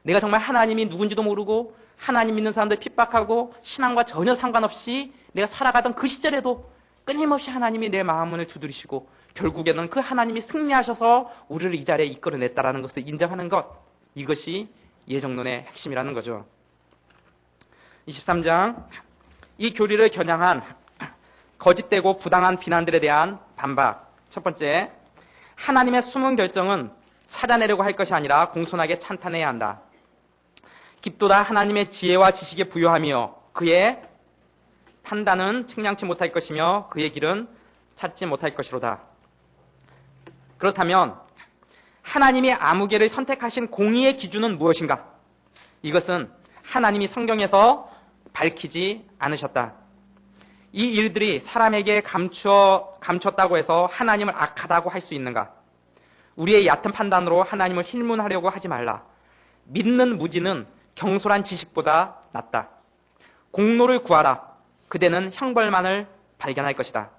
내가 정말 하나님이 누군지도 모르고 하나님 믿는 사람들 핍박하고 신앙과 전혀 상관없이 내가 살아가던 그 시절에도 끊임없이 하나님이 내 마음문을 두드리시고 결국에는 그 하나님이 승리하셔서 우리를 이 자리에 이끌어냈다라는 것을 인정하는 것, 이것이 예정론의 핵심이라는 거죠. 23장, 이 교리를 겨냥한 거짓되고 부당한 비난들에 대한 반박. 첫 번째, 하나님의 숨은 결정은 찾아내려고 할 것이 아니라 공손하게 찬탄해야 한다. 깊도다 하나님의 지혜와 지식에 부요하며 그의 판단은 측량치 못할 것이며 그의 길은 찾지 못할 것이로다. 그렇다면 하나님이 아무개를 선택하신 공의의 기준은 무엇인가? 이것은 하나님이 성경에서 밝히지 않으셨다. 이 일들이 사람에게 감췄다고 해서 하나님을 악하다고 할 수 있는가? 우리의 얕은 판단으로 하나님을 힐문하려고 하지 말라. 믿는 무지는 경솔한 지식보다 낫다. 공로를 구하라. 그대는 형벌만을 발견할 것이다.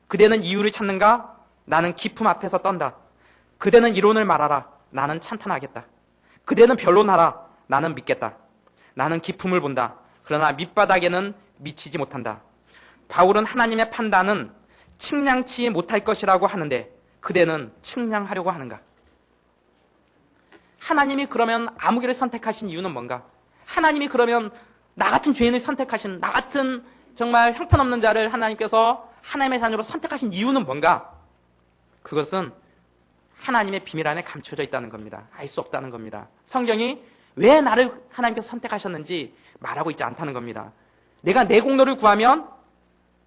그대는 이유를 찾는가? 나는 기품 앞에서 떤다. 그대는 이론을 말하라. 나는 찬탄하겠다. 그대는 변론하라. 나는 믿겠다. 나는 기품을 본다. 그러나 밑바닥에는 미치지 못한다. 바울은 하나님의 판단은 측량치 못할 것이라고 하는데 그대는 측량하려고 하는가? 하나님이 그러면 아무개를 선택하신 이유는 뭔가? 하나님이 그러면 나 같은 죄인을 선택하신, 나 같은 정말 형편없는 자를 하나님께서 하나님의 자녀로 선택하신 이유는 뭔가? 그것은 하나님의 비밀 안에 감춰져 있다는 겁니다. 알 수 없다는 겁니다. 성경이 왜 나를 하나님께서 선택하셨는지 말하고 있지 않다는 겁니다. 내가 내 공로를 구하면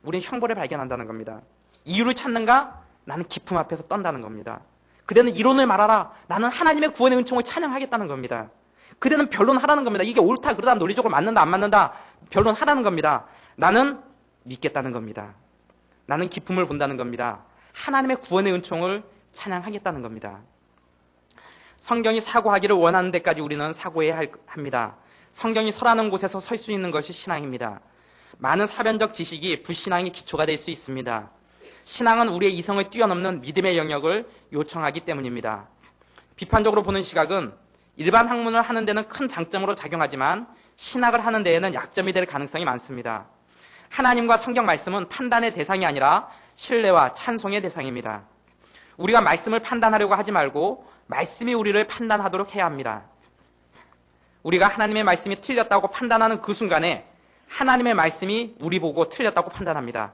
우리는 형벌을 발견한다는 겁니다. 이유를 찾는가? 나는 기품 앞에서 떤다는 겁니다. 그대는 이론을 말하라. 나는 하나님의 구원의 은총을 찬양하겠다는 겁니다. 그대는 변론하라는 겁니다. 이게 옳다 그러다 논리적으로 맞는다 안 맞는다 변론하라는 겁니다. 나는 믿겠다는 겁니다. 나는 기품을 본다는 겁니다. 하나님의 구원의 은총을 찬양하겠다는 겁니다. 성경이 사고하기를 원하는 데까지 우리는 사고해야 합니다. 성경이 설하는 곳에서 설 수 있는 것이 신앙입니다. 많은 사변적 지식이 불신앙의 기초가 될 수 있습니다. 신앙은 우리의 이성을 뛰어넘는 믿음의 영역을 요청하기 때문입니다. 비판적으로 보는 시각은 일반 학문을 하는 데는 큰 장점으로 작용하지만 신학을 하는 데에는 약점이 될 가능성이 많습니다. 하나님과 성경 말씀은 판단의 대상이 아니라 신뢰와 찬송의 대상입니다. 우리가 말씀을 판단하려고 하지 말고 말씀이 우리를 판단하도록 해야 합니다. 우리가 하나님의 말씀이 틀렸다고 판단하는 그 순간에 하나님의 말씀이 우리 보고 틀렸다고 판단합니다.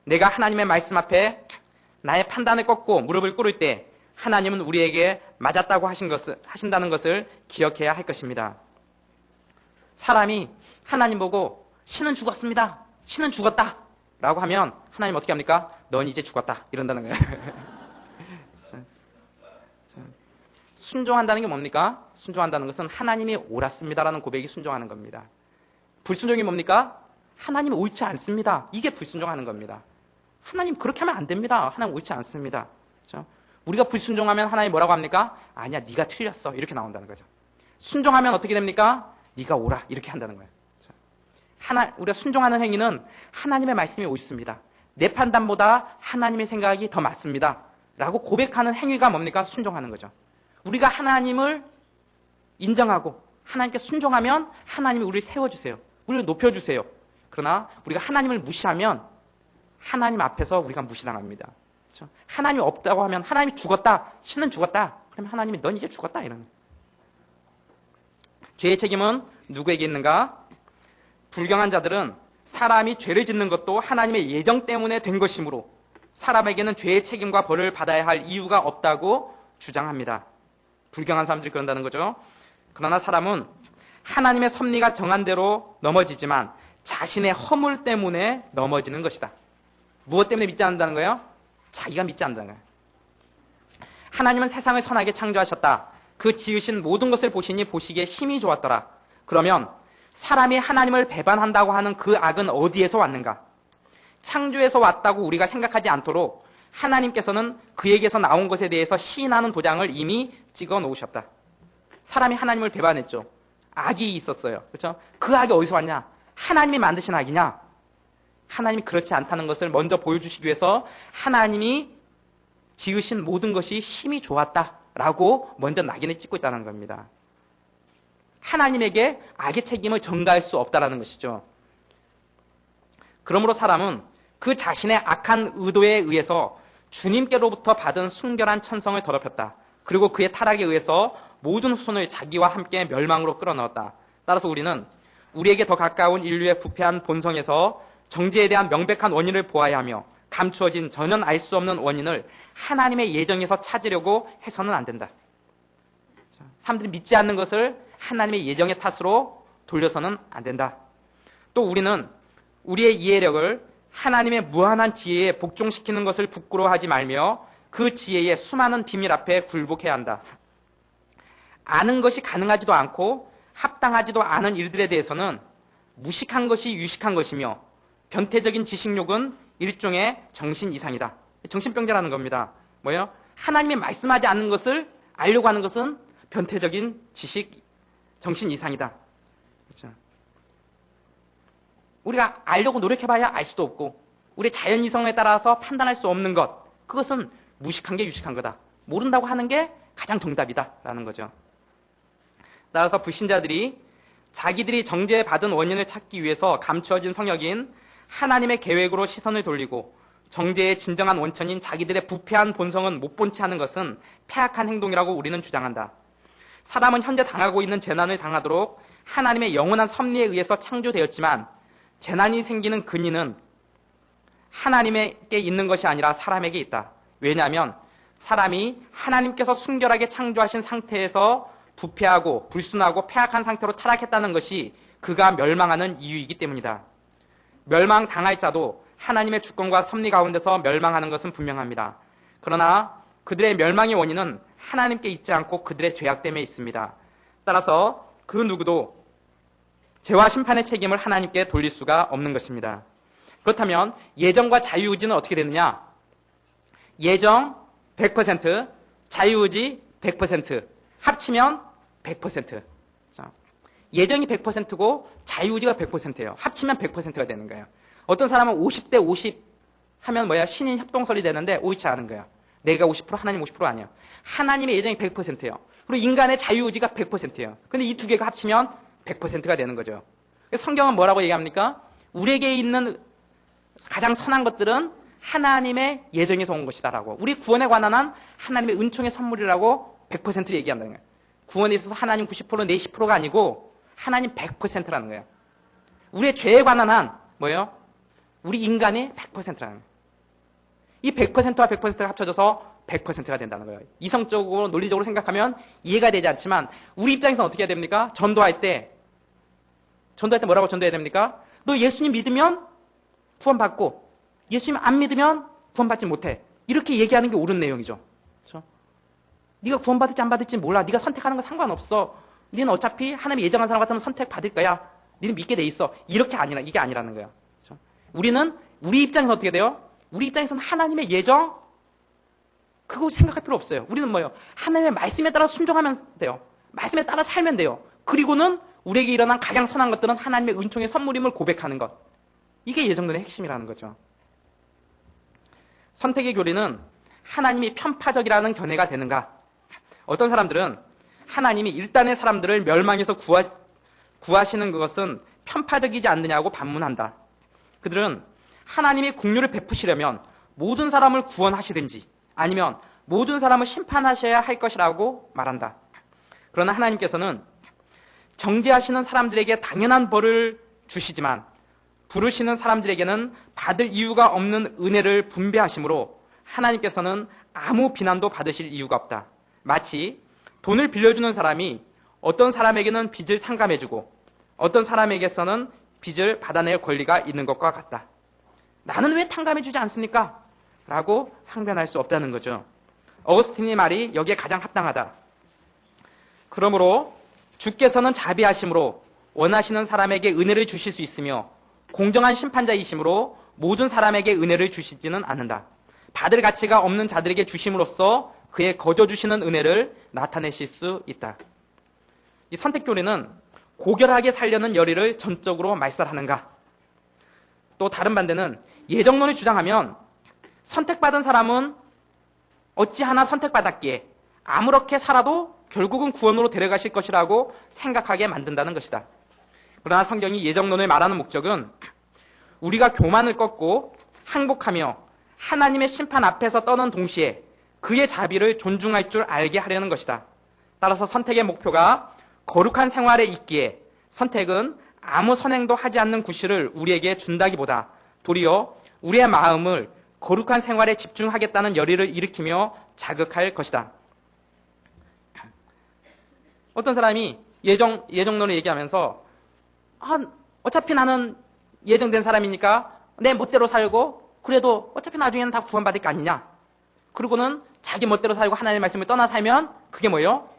내가 하나님의 말씀 앞에 나의 판단을 꺾고 무릎을 꿇을 때 하나님은 우리에게 맞았다고 하신다는 것을 기억해야 할 것입니다. 사람이 하나님 보고 신은 죽었습니다. 신은 죽었다. 라고 하면 하나님 어떻게 합니까? 넌 이제 죽었다. 이런다는 거예요. 순종한다는 게 뭡니까? 순종한다는 것은 하나님이 옳았습니다라는 고백이 순종하는 겁니다. 불순종이 뭡니까? 하나님 옳지 않습니다. 이게 불순종하는 겁니다. 하나님 그렇게 하면 안 됩니다. 하나님 옳지 않습니다. 그렇죠? 우리가 불순종하면 하나님 뭐라고 합니까? 아니야, 네가 틀렸어. 이렇게 나온다는 거죠. 순종하면 어떻게 됩니까? 네가 옳아. 이렇게 한다는 거예요. 그렇죠? 우리가 순종하는 행위는 하나님의 말씀이 옳습니다. 내 판단보다 하나님의 생각이 더 맞습니다. 라고 고백하는 행위가 뭡니까? 순종하는 거죠. 우리가 하나님을 인정하고 하나님께 순종하면 하나님이 우리를 세워주세요. 우리를 높여주세요. 그러나 우리가 하나님을 무시하면 하나님 앞에서 우리가 무시당합니다. 그렇죠? 하나님이 없다고 하면 하나님이 죽었다. 신은 죽었다. 그러면 하나님이 넌 이제 죽었다. 이러는. 죄의 책임은 누구에게 있는가? 불경한 자들은 사람이 죄를 짓는 것도 하나님의 예정 때문에 된 것이므로 사람에게는 죄의 책임과 벌을 받아야 할 이유가 없다고 주장합니다. 불경한 사람들이 그런다는 거죠. 그러나 사람은 하나님의 섭리가 정한 대로 넘어지지만 자신의 허물 때문에 넘어지는 것이다. 무엇 때문에 믿지 않는다는 거예요? 자기가 믿지 않는다는 거예요. 하나님은 세상을 선하게 창조하셨다. 그 지으신 모든 것을 보시니 보시기에 심히 좋았더라. 그러면 사람이 하나님을 배반한다고 하는 그 악은 어디에서 왔는가? 창조에서 왔다고 우리가 생각하지 않도록 하나님께서는 그에게서 나온 것에 대해서 시인하는 도장을 이미 찍어 놓으셨다. 사람이 하나님을 배반했죠. 악이 있었어요. 그렇죠? 그 악이 어디서 왔냐? 하나님이 만드신 악이냐? 하나님이 그렇지 않다는 것을 먼저 보여주시기 위해서 하나님이 지으신 모든 것이 심히 좋았다라고 먼저 낙인을 찍고 있다는 겁니다. 하나님에게 악의 책임을 전가할 수 없다라는 것이죠. 그러므로 사람은 그 자신의 악한 의도에 의해서 주님께로부터 받은 순결한 천성을 더럽혔다. 그리고 그의 타락에 의해서 모든 후손을 자기와 함께 멸망으로 끌어넣었다. 따라서 우리는 우리에게 더 가까운 인류의 부패한 본성에서 정죄에 대한 명백한 원인을 보아야 하며 감추어진 전혀 알 수 없는 원인을 하나님의 예정에서 찾으려고 해서는 안 된다. 사람들이 믿지 않는 것을 하나님의 예정의 탓으로 돌려서는 안 된다. 또 우리는 우리의 이해력을 하나님의 무한한 지혜에 복종시키는 것을 부끄러워하지 말며 그 지혜의 수많은 비밀 앞에 굴복해야 한다. 아는 것이 가능하지도 않고 합당하지도 않은 일들에 대해서는 무식한 것이 유식한 것이며 변태적인 지식욕은 일종의 정신 이상이다. 정신병자라는 겁니다. 뭐예요? 하나님이 말씀하지 않는 것을 알려고 하는 것은 변태적인 지식, 정신 이상이다. 그렇죠? 우리가 알려고 노력해봐야 알 수도 없고 우리의 자연 이성에 따라서 판단할 수 없는 것, 그것은 무식한 게 유식한 거다. 모른다고 하는 게 가장 정답이다라는 거죠. 따라서 불신자들이 자기들이 정죄받은 원인을 찾기 위해서 감추어진 성역인 하나님의 계획으로 시선을 돌리고 정죄의 진정한 원천인 자기들의 부패한 본성은 못 본 채 하는 것은 폐악한 행동이라고 우리는 주장한다. 사람은 현재 당하고 있는 재난을 당하도록 하나님의 영원한 섭리에 의해서 창조되었지만 재난이 생기는 근인은 하나님에게 있는 것이 아니라 사람에게 있다. 왜냐하면 사람이 하나님께서 순결하게 창조하신 상태에서 부패하고 불순하고 폐악한 상태로 타락했다는 것이 그가 멸망하는 이유이기 때문이다. 멸망당할 자도 하나님의 주권과 섭리 가운데서 멸망하는 것은 분명합니다. 그러나 그들의 멸망의 원인은 하나님께 있지 않고 그들의 죄악 때문에 있습니다. 따라서 그 누구도 죄와 심판의 책임을 하나님께 돌릴 수가 없는 것입니다. 그렇다면 예정과 자유의지는 어떻게 되느냐? 예정 100%, 자유의지 100%, 합치면 100%. 예정이 100%고 자유의지가 100%예요. 합치면 100%가 되는 거예요. 어떤 사람은 50대 50 하면 뭐야? 신인 협동설이 되는데 옳지 않은 거야. 내가 50%, 하나님 50% 아니야. 하나님의 예정이 100%예요. 그리고 인간의 자유의지가 100%예요. 근데 이 두 개가 합치면 100%가 되는 거죠. 성경은 뭐라고 얘기합니까? 우리에게 있는 가장 선한 것들은 하나님의 예정에서 온 것이다라고. 우리 구원에 관한 한 하나님의 은총의 선물이라고 100%를 얘기한다는 거예요. 구원에 있어서 하나님 90%, 내 10%가 아니고 하나님 100%라는 거예요. 우리의 죄에 관한 한 뭐예요? 우리 인간이 100%라는 거예요. 이 100%와 100%가 합쳐져서 100%가 된다는 거예요. 이성적으로 논리적으로 생각하면 이해가 되지 않지만 우리 입장에서는 어떻게 해야 됩니까? 전도할 때 뭐라고 전도해야 됩니까? 너 예수님 믿으면 구원받고 예수님 안 믿으면 구원받지 못해. 이렇게 얘기하는 게 옳은 내용이죠. 그렇죠? 네가 구원받을지 안 받을지 몰라. 네가 선택하는 건 상관없어. 너는 어차피 하나님이 예정한 사람 같으면 선택받을 거야. 너는 믿게 돼 있어. 이게 아니라는 거예요. 그렇죠? 우리는 우리 입장에서 어떻게 돼요? 우리 입장에서는 하나님의 예정 그거 생각할 필요 없어요. 우리는 뭐예요? 하나님의 말씀에 따라 순종하면 돼요. 말씀에 따라 살면 돼요. 그리고는 우리에게 일어난 가장 선한 것들은 하나님의 은총의 선물임을 고백하는 것. 이게 예정론의 핵심이라는 거죠. 선택의 교리는 하나님이 편파적이라는 견해가 되는가? 어떤 사람들은 하나님이 일단의 사람들을 멸망에서 구하시는 것은 편파적이지 않느냐고 반문한다. 그들은 하나님이 긍휼을 베푸시려면 모든 사람을 구원하시든지 아니면 모든 사람을 심판하셔야 할 것이라고 말한다. 그러나 하나님께서는 정죄하시는 사람들에게 당연한 벌을 주시지만 부르시는 사람들에게는 받을 이유가 없는 은혜를 분배하시므로 하나님께서는 아무 비난도 받으실 이유가 없다. 마치 돈을 빌려주는 사람이 어떤 사람에게는 빚을 탕감해주고 어떤 사람에게서는 빚을 받아낼 권리가 있는 것과 같다. 나는 왜 탕감해주지 않습니까? 라고 항변할 수 없다는 거죠. 어거스틴의 말이 여기에 가장 합당하다. 그러므로 주께서는 자비하심으로 원하시는 사람에게 은혜를 주실 수 있으며 공정한 심판자이심으로 모든 사람에게 은혜를 주시지는 않는다. 받을 가치가 없는 자들에게 주심으로써 그의 거저 주시는 은혜를 나타내실 수 있다. 이 선택교리는 고결하게 살려는 열의를 전적으로 말살하는가? 또 다른 반대는 예정론을 주장하면 선택받은 사람은 어찌하나 선택받았기에 아무렇게 살아도 결국은 구원으로 데려가실 것이라고 생각하게 만든다는 것이다. 그러나 성경이 예정론을 말하는 목적은 우리가 교만을 꺾고 항복하며 하나님의 심판 앞에서 떠는 동시에 그의 자비를 존중할 줄 알게 하려는 것이다. 따라서 선택의 목표가 거룩한 생활에 있기에 선택은 아무 선행도 하지 않는 구실을 우리에게 준다기보다 도리어 우리의 마음을 거룩한 생활에 집중하겠다는 열의를 일으키며 자극할 것이다. 어떤 사람이 예정론을 얘기하면서 어차피 나는 예정된 사람이니까 내 멋대로 살고 그래도 어차피 나중에는 다 구원받을 거 아니냐. 그러고는 자기 멋대로 살고 하나님의 말씀을 떠나 살면 그게 뭐예요?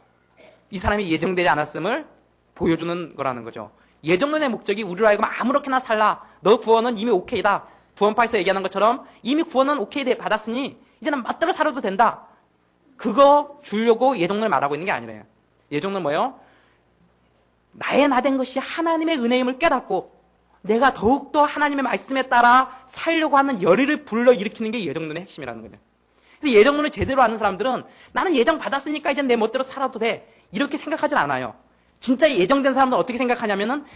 이 사람이 예정되지 않았음을 보여주는 거라는 거죠. 예정론의 목적이 우리로 하여금 아무렇게나 살라. 너 구원은 이미 오케이다. 구원파에서 얘기하는 것처럼 이미 구원은 오케이 받았으니 이제는 멋대로 살아도 된다. 그거 주려고 예정론을 말하고 있는 게 아니래요. 예정론은 뭐예요? 나의 나된 것이 하나님의 은혜임을 깨닫고 내가 더욱더 하나님의 말씀에 따라 살려고 하는 열의를 불러일으키는 게 예정론의 핵심이라는 거예요. 그래서 예정론을 제대로 아는 사람들은 나는 예정 받았으니까 이제 내 멋대로 살아도 돼. 이렇게 생각하진 않아요. 진짜 예정된 사람들은 어떻게 생각하냐면은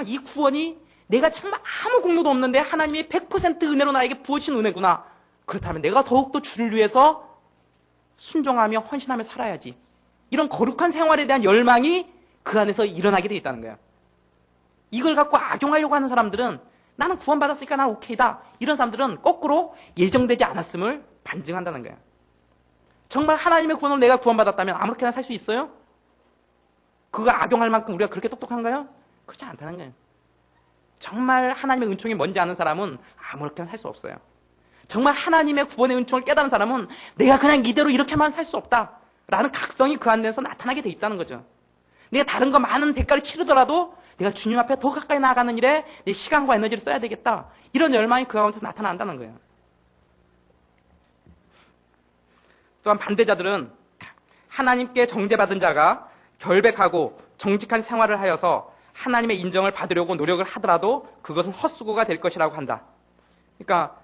이 구원이 내가 정말 아무 공로도 없는데 하나님이 100% 은혜로 나에게 부어주신 은혜구나. 그렇다면 내가 더욱더 주를 위해서 순종하며 헌신하며 살아야지. 이런 거룩한 생활에 대한 열망이 그 안에서 일어나게 돼 있다는 거야. 이걸 갖고 악용하려고 하는 사람들은 나는 구원받았으니까 난 오케이다. 이런 사람들은 거꾸로 예정되지 않았음을 반증한다는 거야. 정말 하나님의 구원으로 내가 구원받았다면 아무렇게나 살 수 있어요? 그거 악용할 만큼 우리가 그렇게 똑똑한가요? 그렇지 않다는 거예요. 정말 하나님의 은총이 뭔지 아는 사람은 아무렇게나 살 수 없어요. 정말 하나님의 구원의 은총을 깨달은 사람은 내가 그냥 이대로 이렇게만 살 수 없다. 라는 각성이 그 안에서 나타나게 돼 있다는 거죠. 내가 다른 거 많은 대가를 치르더라도 내가 주님 앞에 더 가까이 나아가는 일에 내 시간과 에너지를 써야 되겠다. 이런 열망이 그 가운데서 나타난다는 거예요. 또한 반대자들은 하나님께 정죄받은 자가 결백하고 정직한 생활을 하여서 하나님의 인정을 받으려고 노력을 하더라도 그것은 헛수고가 될 것이라고 한다. 그러니까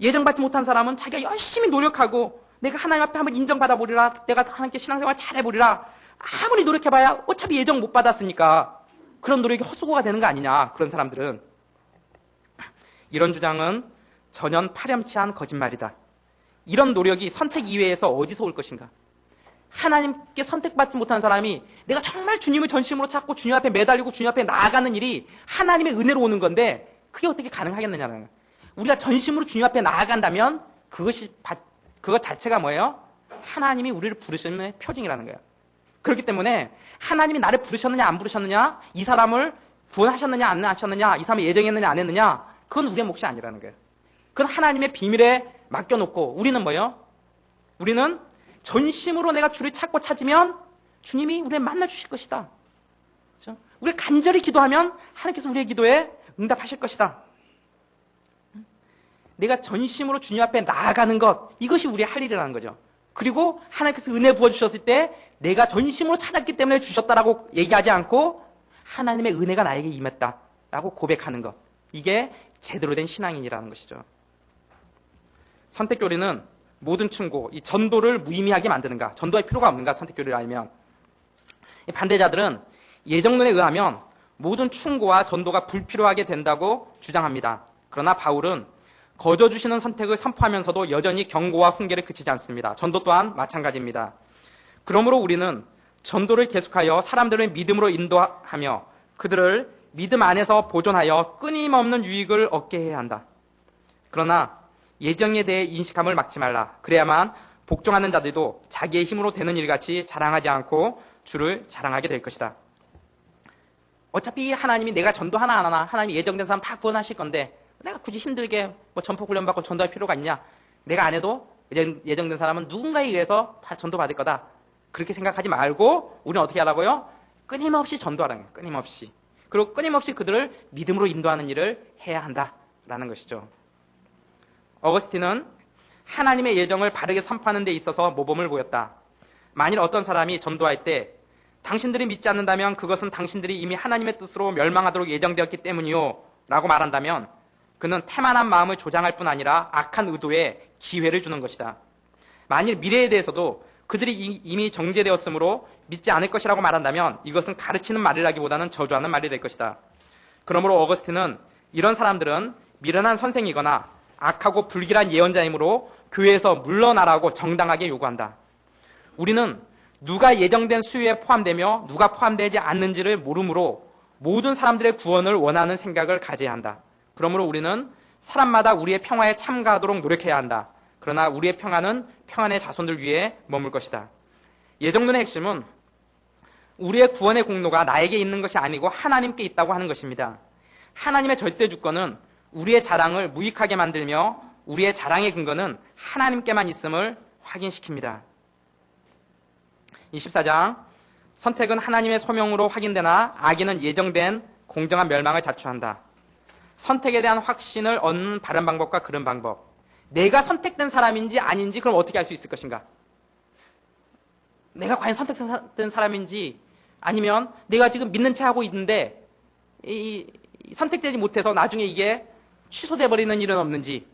예정받지 못한 사람은 자기가 열심히 노력하고 내가 하나님 앞에 한번 인정받아보리라. 내가 하나님께 신앙생활 잘해보리라. 아무리 노력해봐야 어차피 예정 못 받았으니까 그런 노력이 헛수고가 되는 거 아니냐. 그런 사람들은. 이런 주장은 전혀 파렴치한 거짓말이다. 이런 노력이 선택 이외에서 어디서 올 것인가. 하나님께 선택받지 못한 사람이 내가 정말 주님을 전심으로 찾고 주님 앞에 매달리고 주님 앞에 나아가는 일이 하나님의 은혜로 오는 건데 그게 어떻게 가능하겠느냐는 거예요. 우리가 전심으로 주님 앞에 나아간다면 그것 자체가 뭐예요? 하나님이 우리를 부르시는 표징이라는 거예요. 그렇기 때문에 하나님이 나를 부르셨느냐 안 부르셨느냐, 이 사람을 구원하셨느냐 안 하셨느냐, 이 사람을 예정했느냐 안 했느냐, 그건 우리의 몫이 아니라는 거예요. 그건 하나님의 비밀에 맡겨놓고 우리는 뭐예요? 우리는 전심으로 내가 주를 찾고 찾으면 주님이 우리를 만나주실 것이다. 그렇죠? 우리가 간절히 기도하면 하나님께서 우리의 기도에 응답하실 것이다. 내가 전심으로 주님 앞에 나아가는 것, 이것이 우리의 할 일이라는 거죠. 그리고 하나님께서 은혜 부어주셨을 때 내가 전심으로 찾았기 때문에 주셨다라고 얘기하지 않고 하나님의 은혜가 나에게 임했다라고 고백하는 것. 이게 제대로 된 신앙인이라는 것이죠. 선택교리는 모든 충고, 이 전도를 무의미하게 만드는가, 전도할 필요가 없는가, 선택교리를 알면. 반대자들은 예정론에 의하면 모든 충고와 전도가 불필요하게 된다고 주장합니다. 그러나 바울은 거저 주시는 선택을 선포하면서도 여전히 경고와 훈계를 그치지 않습니다. 전도 또한 마찬가지입니다. 그러므로 우리는 전도를 계속하여 사람들을 믿음으로 인도하며 그들을 믿음 안에서 보존하여 끊임없는 유익을 얻게 해야 한다. 그러나 예정에 대해 인식함을 막지 말라. 그래야만 복종하는 자들도 자기의 힘으로 되는 일같이 자랑하지 않고 주를 자랑하게 될 것이다. 어차피 하나님이 내가 전도 하나 안 하나 하나님이 예정된 사람 다 구원하실 건데 내가 굳이 힘들게 전포 훈련 받고 전도할 필요가 있냐? 내가 안 해도 예정된 사람은 누군가에 의해서 다 전도받을 거다. 그렇게 생각하지 말고 우리는 어떻게 하라고요? 끊임없이 전도하라는 거예요. 끊임없이. 그리고 끊임없이 그들을 믿음으로 인도하는 일을 해야 한다라는 것이죠. 어거스틴은 하나님의 예정을 바르게 선포하는 데 있어서 모범을 보였다. 만일 어떤 사람이 전도할 때 당신들이 믿지 않는다면 그것은 당신들이 이미 하나님의 뜻으로 멸망하도록 예정되었기 때문이요 라고 말한다면 그는 태만한 마음을 조장할 뿐 아니라 악한 의도에 기회를 주는 것이다. 만일 미래에 대해서도 그들이 이미 정죄되었으므로 믿지 않을 것이라고 말한다면 이것은 가르치는 말이라기보다는 저주하는 말이 될 것이다. 그러므로 어거스틴은 이런 사람들은 미련한 선생이거나 악하고 불길한 예언자이므로 교회에서 물러나라고 정당하게 요구한다. 우리는 누가 예정된 수요에 포함되며 누가 포함되지 않는지를 모르므로 모든 사람들의 구원을 원하는 생각을 가져야 한다. 그러므로 우리는 사람마다 우리의 평화에 참가하도록 노력해야 한다. 그러나 우리의 평화는 평안의 자손들 위에 머물 것이다. 예정론의 핵심은 우리의 구원의 공로가 나에게 있는 것이 아니고 하나님께 있다고 하는 것입니다. 하나님의 절대 주권은 우리의 자랑을 무익하게 만들며 우리의 자랑의 근거는 하나님께만 있음을 확인시킵니다. 24장, 선택은 하나님의 소명으로 확인되나 악인은 예정된 공정한 멸망을 자초한다. 선택에 대한 확신을 얻는 바른 방법과 그른 방법. 내가 선택된 사람인지 아닌지 그럼 어떻게 알 수 있을 것인가? 내가 과연 선택된 사람인지 아니면 내가 지금 믿는 채 하고 있는데 선택되지 못해서 나중에 이게 취소돼 버리는 일은 없는지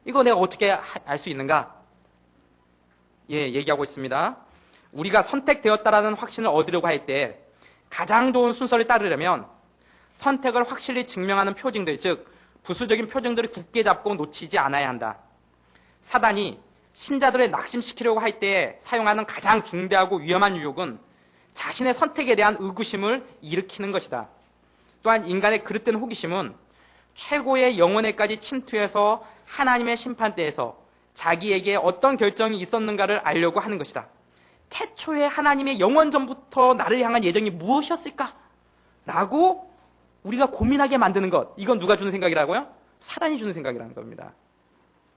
이거 내가 어떻게 알 수 있는가? 얘기하고 있습니다. 우리가 선택되었다라는 확신을 얻으려고 할 때 가장 좋은 순서를 따르려면 선택을 확실히 증명하는 표징들, 즉 부수적인 표징들을 굳게 잡고 놓치지 않아야 한다. 사단이 신자들을 낙심시키려고 할 때 사용하는 가장 중대하고 위험한 유혹은 자신의 선택에 대한 의구심을 일으키는 것이다. 또한 인간의 그릇된 호기심은 최고의 영혼에까지 침투해서 하나님의 심판대에서 자기에게 어떤 결정이 있었는가를 알려고 하는 것이다. 태초에 하나님의 영원 전부터 나를 향한 예정이 무엇이었을까? 라고 우리가 고민하게 만드는 것. 이건 누가 주는 생각이라고요? 사단이 주는 생각이라는 겁니다.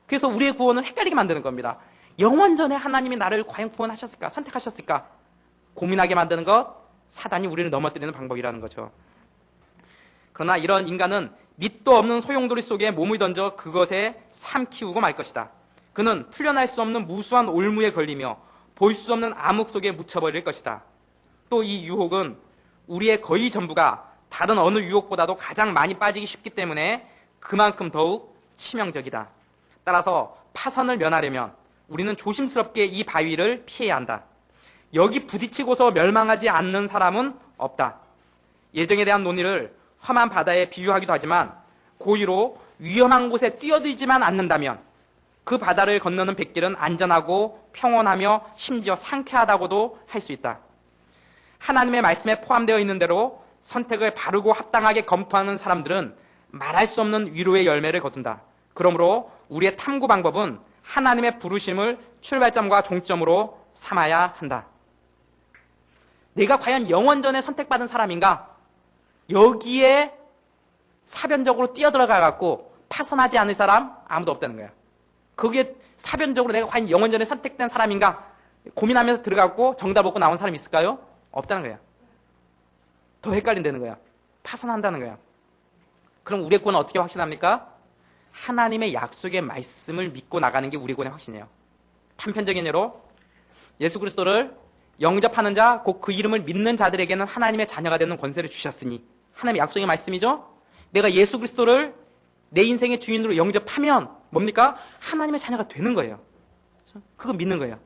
그래서 우리의 구원을 헷갈리게 만드는 겁니다. 영원 전에 하나님이 나를 과연 구원하셨을까? 선택하셨을까? 고민하게 만드는 것, 사단이 우리를 넘어뜨리는 방법이라는 거죠. 그러나 이런 인간은 밑도 없는 소용돌이 속에 몸을 던져 그것에 삼키우고 말 것이다. 그는 풀려날 수 없는 무수한 올무에 걸리며 볼 수 없는 암흑 속에 묻혀버릴 것이다. 또 이 유혹은 우리의 거의 전부가 다른 어느 유혹보다도 가장 많이 빠지기 쉽기 때문에 그만큼 더욱 치명적이다. 따라서 파선을 면하려면 우리는 조심스럽게 이 바위를 피해야 한다. 여기 부딪히고서 멸망하지 않는 사람은 없다. 예정에 대한 논의를 험한 바다에 비유하기도 하지만 고의로 위험한 곳에 뛰어들지만 않는다면 그 바다를 건너는 뱃길은 안전하고 평온하며 심지어 상쾌하다고도 할 수 있다. 하나님의 말씀에 포함되어 있는 대로 선택을 바르고 합당하게 검토하는 사람들은 말할 수 없는 위로의 열매를 거둔다. 그러므로 우리의 탐구 방법은 하나님의 부르심을 출발점과 종점으로 삼아야 한다. 내가 과연 영원전에 선택받은 사람인가? 여기에 사변적으로 뛰어들어가갖고 파선하지 않을 사람 아무도 없다는 거야. 거기에 사변적으로 내가 과연 영원전에 선택된 사람인가? 고민하면서 들어가고 정답 얻고 나온 사람이 있을까요? 없다는 거야. 더 헷갈린다는 거야. 파선한다는 거야. 그럼 우리의 구원은 어떻게 확신합니까? 하나님의 약속의 말씀을 믿고 나가는 게 우리의 구원의 확신이에요. 단편적인 예로 예수 그리스도를 영접하는 자, 곧 그 이름을 믿는 자들에게는 하나님의 자녀가 되는 권세를 주셨으니 하나님의 약속의 말씀이죠. 내가 예수 그리스도를 내 인생의 주인으로 영접하면 뭡니까? 하나님의 자녀가 되는 거예요. 그거 믿는 거예요.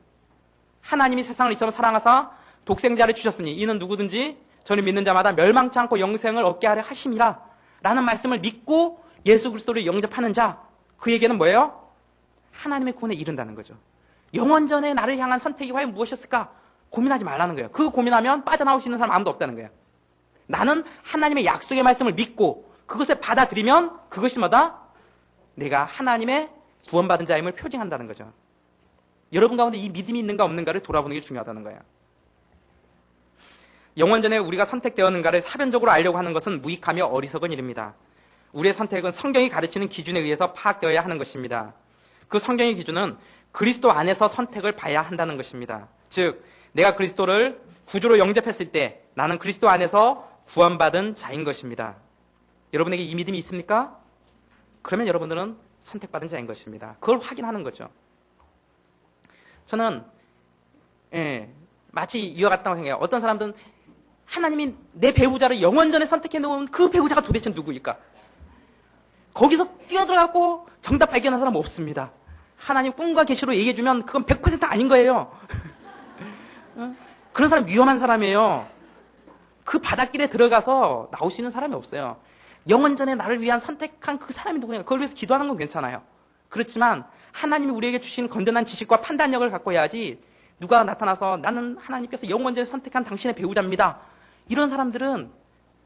하나님이 세상을 이처럼 사랑하사 독생자를 주셨으니 이는 누구든지 저를 믿는 자마다 멸망치 않고 영생을 얻게 하려 하심이라 라는 말씀을 믿고 예수 그리스도를 영접하는 자, 그에게는 뭐예요? 하나님의 구원에 이른다는 거죠. 영원전에 나를 향한 선택이 과연 무엇이었을까? 고민하지 말라는 거예요. 그거 고민하면 빠져나올 수 있는 사람 아무도 없다는 거예요. 나는 하나님의 약속의 말씀을 믿고 그것을 받아들이면 그것이 뭐다? 내가 하나님의 구원받은 자임을 표징한다는 거죠. 여러분 가운데 이 믿음이 있는가 없는가를 돌아보는 게 중요하다는 거예요. 영원전에 우리가 선택되었는가를 사변적으로 알려고 하는 것은 무익하며 어리석은 일입니다. 우리의 선택은 성경이 가르치는 기준에 의해서 파악되어야 하는 것입니다. 그 성경의 기준은 그리스도 안에서 선택을 봐야 한다는 것입니다. 즉, 내가 그리스도를 구주로 영접했을 때 나는 그리스도 안에서 구원받은 자인 것입니다. 여러분에게 이 믿음이 있습니까? 그러면 여러분들은 선택받은 자인 것입니다. 그걸 확인하는 거죠. 저는 마치 이와 같다고 생각해요. 어떤 사람들은 하나님이 내 배우자를 영원전에 선택해 놓은 그 배우자가 도대체 누구일까? 거기서 뛰어들어가고 정답 발견한 사람은 없습니다. 하나님 꿈과 계시로 얘기해주면 그건 100% 아닌 거예요. 그런 사람 위험한 사람이에요. 그 바닷길에 들어가서 나올 수 있는 사람이 없어요. 영원전에 나를 위한 선택한 그 사람이 누구냐. 그걸 위해서 기도하는 건 괜찮아요. 그렇지만 하나님이 우리에게 주신 건전한 지식과 판단력을 갖고 해야지 누가 나타나서 나는 하나님께서 영원전에 선택한 당신의 배우자입니다. 이런 사람들은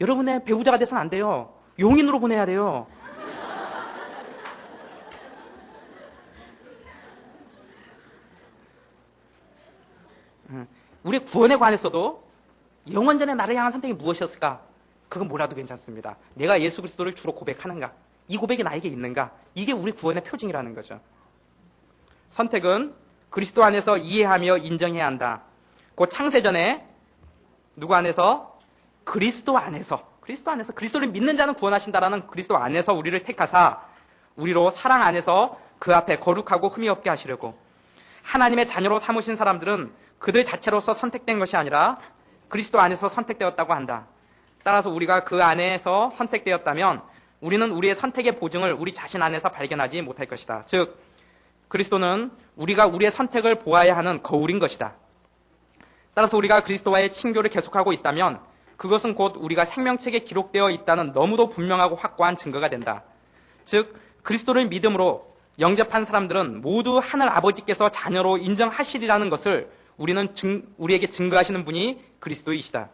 여러분의 배우자가 돼서는 안 돼요. 용인으로 보내야 돼요. 우리 구원에 관해서도 영원전에 나를 향한 선택이 무엇이었을까? 그건 뭐라도 괜찮습니다. 내가 예수 그리스도를 주로 고백하는가? 이 고백이 나에게 있는가? 이게 우리 구원의 표징이라는 거죠. 선택은 그리스도 안에서 이해하며 인정해야 한다. 그 창세전에 누구 안에서? 그리스도 안에서 그리스도를 믿는 자는 구원하신다라는 그리스도 안에서 우리를 택하사 우리로 사랑 안에서 그 앞에 거룩하고 흠이 없게 하시려고. 하나님의 자녀로 삼으신 사람들은 그들 자체로서 선택된 것이 아니라 그리스도 안에서 선택되었다고 한다. 따라서 우리가 그 안에서 선택되었다면 우리는 우리의 선택의 보증을 우리 자신 안에서 발견하지 못할 것이다. 즉 그리스도는 우리가 우리의 선택을 보아야 하는 거울인 것이다. 따라서 우리가 그리스도와의 친교를 계속하고 있다면 그것은 곧 우리가 생명책에 기록되어 있다는 너무도 분명하고 확고한 증거가 된다. 즉 그리스도를 믿음으로 영접한 사람들은 모두 하늘 아버지께서 자녀로 인정하시리라는 것을 우리에게 증거하시는 분이 그리스도이시다.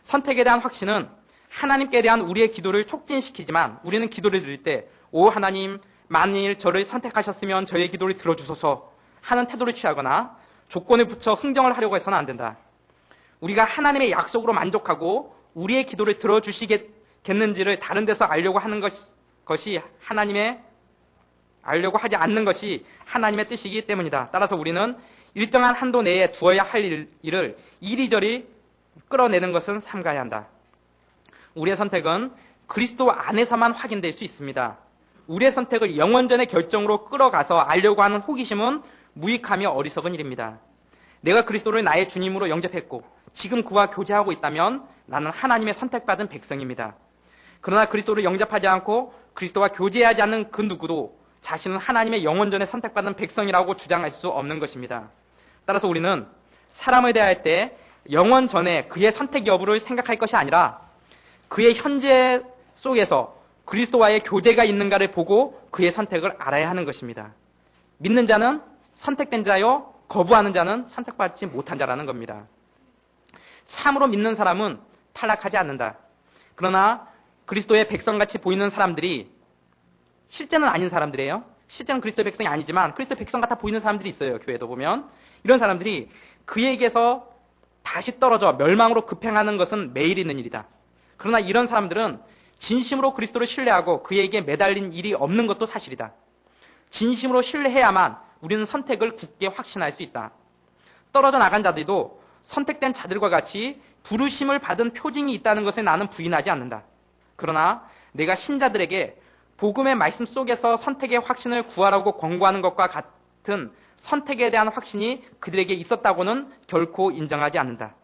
선택에 대한 확신은 하나님께 대한 우리의 기도를 촉진시키지만 우리는 기도를 드릴 때 오 하나님 만일 저를 선택하셨으면 저의 기도를 들어주소서 하는 태도를 취하거나 조건을 붙여 흥정을 하려고 해서는 안 된다. 우리가 하나님의 약속으로 만족하고 우리의 기도를 들어주시겠는지를 다른 데서 알려고 하는 것이 알려고 하지 않는 것이 하나님의 뜻이기 때문이다. 따라서 우리는 일정한 한도 내에 두어야 할 일을 이리저리 끌어내는 것은 삼가야 한다. 우리의 선택은 그리스도 안에서만 확인될 수 있습니다. 우리의 선택을 영원전의 결정으로 끌어가서 알려고 하는 호기심은 무익하며 어리석은 일입니다. 내가 그리스도를 나의 주님으로 영접했고 지금 그와 교제하고 있다면 나는 하나님의 선택받은 백성입니다. 그러나 그리스도를 영접하지 않고 그리스도와 교제하지 않는 그 누구도 자신은 하나님의 영원전에 선택받은 백성이라고 주장할 수 없는 것입니다. 따라서 우리는 사람을 대할 때 영원 전에 그의 선택 여부를 생각할 것이 아니라 그의 현재 속에서 그리스도와의 교제가 있는가를 보고 그의 선택을 알아야 하는 것입니다. 믿는 자는 선택된 자요, 거부하는 자는 선택받지 못한 자라는 겁니다. 참으로 믿는 사람은 탈락하지 않는다. 그러나 그리스도의 백성같이 보이는 사람들이 실제는 아닌 사람들이에요. 실제는 그리스도의 백성이 아니지만 그리스도의 백성 같아 보이는 사람들이 있어요. 교회도 보면. 이런 사람들이 그에게서 다시 떨어져 멸망으로 급행하는 것은 매일 있는 일이다. 그러나 이런 사람들은 진심으로 그리스도를 신뢰하고 그에게 매달린 일이 없는 것도 사실이다. 진심으로 신뢰해야만 우리는 선택을 굳게 확신할 수 있다. 떨어져 나간 자들도 선택된 자들과 같이 부르심을 받은 표징이 있다는 것을 나는 부인하지 않는다. 그러나 내가 신자들에게 복음의 말씀 속에서 선택의 확신을 구하라고 권고하는 것과 같은 선택에 대한 확신이 그들에게 있었다고는 결코 인정하지 않는다.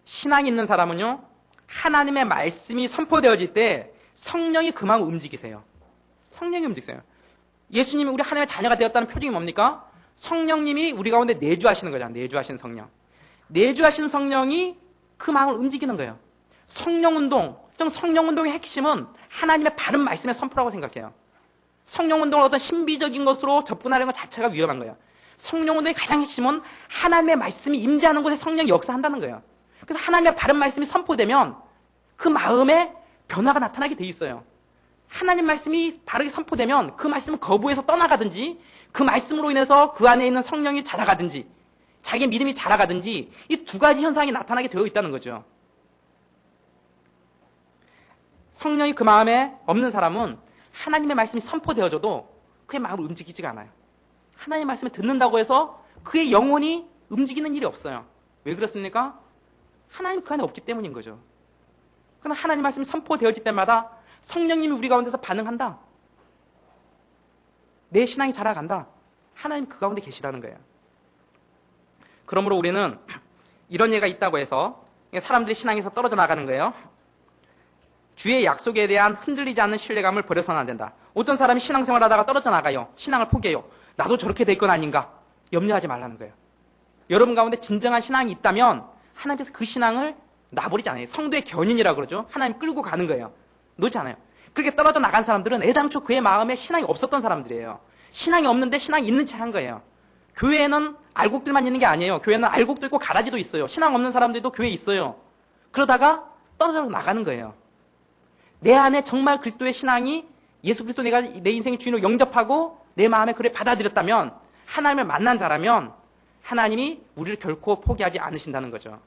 신앙이 있는 사람은요, 하나님의 말씀이 선포되어질 때 성령이 그 마음을 움직이세요. 성령이 움직이세요. 예수님이 우리 하나님의 자녀가 되었다는 표징이 뭡니까? 성령님이 우리 가운데 내주하시는 거잖아요. 내주하시는 성령. 내주하신 성령이 그 마음을 움직이는 거예요. 성령운동, 성령운동의 핵심은 하나님의 바른 말씀의 선포라고 생각해요. 성령운동을 어떤 신비적인 것으로 접근하려는 것 자체가 위험한 거예요. 성령운동의 가장 핵심은 하나님의 말씀이 임재하는 곳에 성령이 역사한다는 거예요. 그래서 하나님의 바른 말씀이 선포되면 그 마음에 변화가 나타나게 돼 있어요. 하나님 말씀이 바르게 선포되면 그 말씀을 거부해서 떠나가든지 그 말씀으로 인해서 그 안에 있는 성령이 자라가든지 자기 믿음이 자라가든지 이 두 가지 현상이 나타나게 되어 있다는 거죠. 성령이 그 마음에 없는 사람은 하나님의 말씀이 선포되어져도 그의 마음을 움직이지가 않아요. 하나님의 말씀을 듣는다고 해서 그의 영혼이 움직이는 일이 없어요. 왜 그렇습니까? 하나님 그 안에 없기 때문인 거죠. 그러나 하나님 말씀이 선포되어질 때마다 성령님이 우리 가운데서 반응한다. 내 신앙이 자라간다. 하나님 그 가운데 계시다는 거예요. 그러므로 우리는 이런 예가 있다고 해서 사람들이 신앙에서 떨어져 나가는 거예요. 주의 약속에 대한 흔들리지 않는 신뢰감을 버려서는 안 된다. 어떤 사람이 신앙생활 하다가 떨어져 나가요. 신앙을 포기해요. 나도 저렇게 될 건 아닌가. 염려하지 말라는 거예요. 여러분 가운데 진정한 신앙이 있다면 하나님께서 그 신앙을 놔버리지 않아요. 성도의 견인이라고 그러죠. 하나님 끌고 가는 거예요. 놓지 않아요. 그렇게 떨어져 나간 사람들은 애당초 그의 마음에 신앙이 없었던 사람들이에요. 신앙이 없는데 신앙이 있는 채 한 거예요. 교회에는 알곡들만 있는 게 아니에요. 교회는 알곡도 있고 가라지도 있어요. 신앙 없는 사람들도 교회에 있어요. 그러다가 떨어져 나가는 거예요. 내 안에 정말 그리스도의 신앙이 예수 그리스도 내가 내 인생의 주인으로 영접하고 내 마음에 그를 받아들였다면, 하나님을 만난 자라면 하나님이 우리를 결코 포기하지 않으신다는 거죠.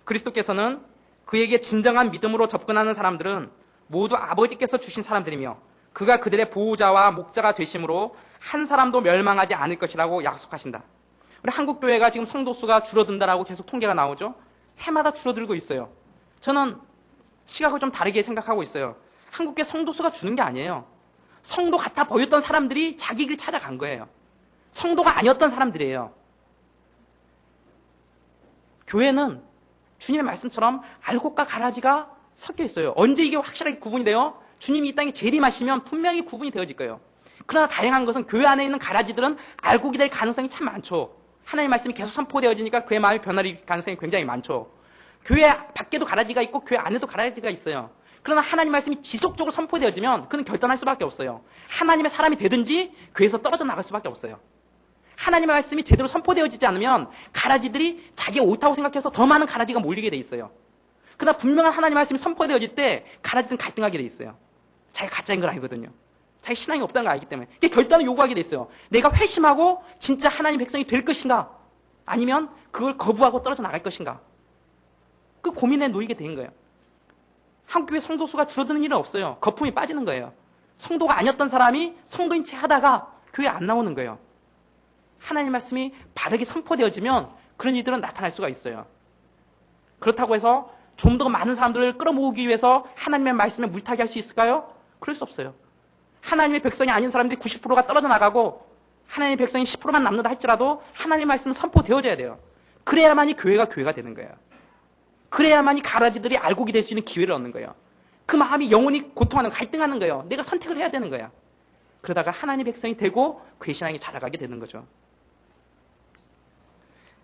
그리스도께서는 그에게 진정한 믿음으로 접근하는 사람들은 모두 아버지께서 주신 사람들이며 그가 그들의 보호자와 목자가 되심으로 한 사람도 멸망하지 않을 것이라고 약속하신다. 우리 한국교회가 지금 성도 수가 줄어든다라고 계속 통계가 나오죠. 해마다 줄어들고 있어요. 저는 시각을 좀 다르게 생각하고 있어요. 한국교회 성도 수가 주는 게 아니에요. 성도 같아 보였던 사람들이 자기 길 찾아간 거예요. 성도가 아니었던 사람들이에요. 교회는 주님의 말씀처럼 알곡과 가라지가 섞여 있어요. 언제 이게 확실하게 구분이 돼요? 주님이 이 땅에 재림하시면 분명히 구분이 되어질 거예요. 그러나 다행한 것은 교회 안에 있는 가라지들은 알곡이 될 가능성이 참 많죠. 하나님의 말씀이 계속 선포되어지니까 그의 마음이 변할 가능성이 굉장히 많죠. 교회 밖에도 가라지가 있고 교회 안에도 가라지가 있어요. 그러나 하나님의 말씀이 지속적으로 선포되어지면 그는 결단할 수밖에 없어요. 하나님의 사람이 되든지 교회에서 떨어져 나갈 수밖에 없어요. 하나님의 말씀이 제대로 선포되어지지 않으면 가라지들이 자기가 옳다고 생각해서 더 많은 가라지가 몰리게 돼 있어요. 그러나 분명한 하나님의 말씀이 선포되어질 때 가라지들은 갈등하게 돼 있어요. 자기가 가짜인 걸 알거든요. 자기 신앙이 없다는 걸 알기 때문에. 결단을 요구하게 돼 있어요. 내가 회심하고 진짜 하나님 백성이 될 것인가? 아니면 그걸 거부하고 떨어져 나갈 것인가? 그 고민에 놓이게 된 거예요. 한국교회 성도 수가 줄어드는 일은 없어요. 거품이 빠지는 거예요. 성도가 아니었던 사람이 성도인 채 하다가 교회에 안 나오는 거예요. 하나님 말씀이 바르게 선포되어지면 그런 일들은 나타날 수가 있어요. 그렇다고 해서 좀 더 많은 사람들을 끌어모으기 위해서 하나님의 말씀에 물타기 할 수 있을까요? 그럴 수 없어요. 하나님의 백성이 아닌 사람들이 90%가 떨어져 나가고 하나님의 백성이 10%만 남는다 할지라도 하나님의 말씀은 선포되어져야 돼요. 그래야만이 교회가 되는 거예요. 그래야만이 가라지들이 알곡이 될 수 있는 기회를 얻는 거예요. 그 마음이 영혼이 고통하는, 갈등하는 거예요. 내가 선택을 해야 되는 거야. 그러다가 하나님의 백성이 되고 그의 신앙이 자라가게 되는 거죠.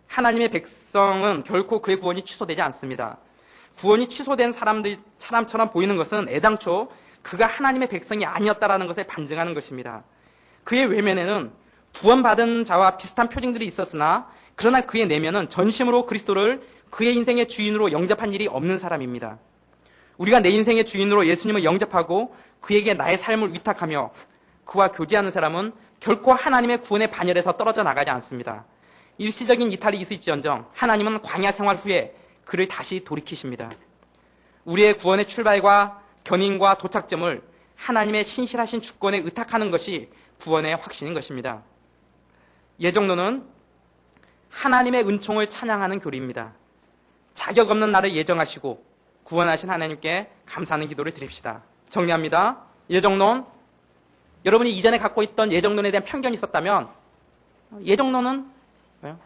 하나님의 백성은 결코 그의 구원이 취소되지 않습니다. 구원이 취소된 사람처럼 보이는 것은 애당초 그가 하나님의 백성이 아니었다라는 것에 반증하는 것입니다. 그의 외면에는 구원받은 자와 비슷한 표징들이 있었으나 그러나 그의 내면은 전심으로 그리스도를 그의 인생의 주인으로 영접한 일이 없는 사람입니다. 우리가 내 인생의 주인으로 예수님을 영접하고 그에게 나의 삶을 위탁하며 그와 교제하는 사람은 결코 하나님의 구원의 반열에서 떨어져 나가지 않습니다. 일시적인 이탈이 있을지언정 하나님은 광야 생활 후에 그를 다시 돌이키십니다. 우리의 구원의 출발과 견인과 도착점을 하나님의 신실하신 주권에 의탁하는 것이 구원의 확신인 것입니다. 예정론은 하나님의 은총을 찬양하는 교리입니다. 자격 없는 나를 예정하시고 구원하신 하나님께 감사하는 기도를 드립시다. 정리합니다. 예정론, 여러분이 이전에 갖고 있던 예정론에 대한 편견이 있었다면 예정론은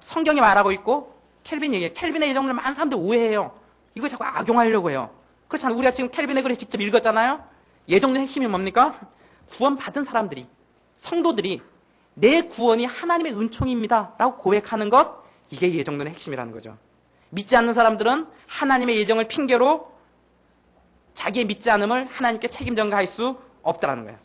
성경이 말하고 있고 켈빈의 예정론을 많은 사람들이 오해해요. 이거 자꾸 악용하려고 해요. 그렇잖아요. 우리가 지금 켈빈의 글을 직접 읽었잖아요. 예정론의 핵심이 뭡니까? 구원받은 사람들이, 성도들이 내 구원이 하나님의 은총입니다 라고 고백하는 것, 이게 예정론의 핵심이라는 거죠. 믿지 않는 사람들은 하나님의 예정을 핑계로 자기의 믿지 않음을 하나님께 책임 전가할 수 없다라는 거예요.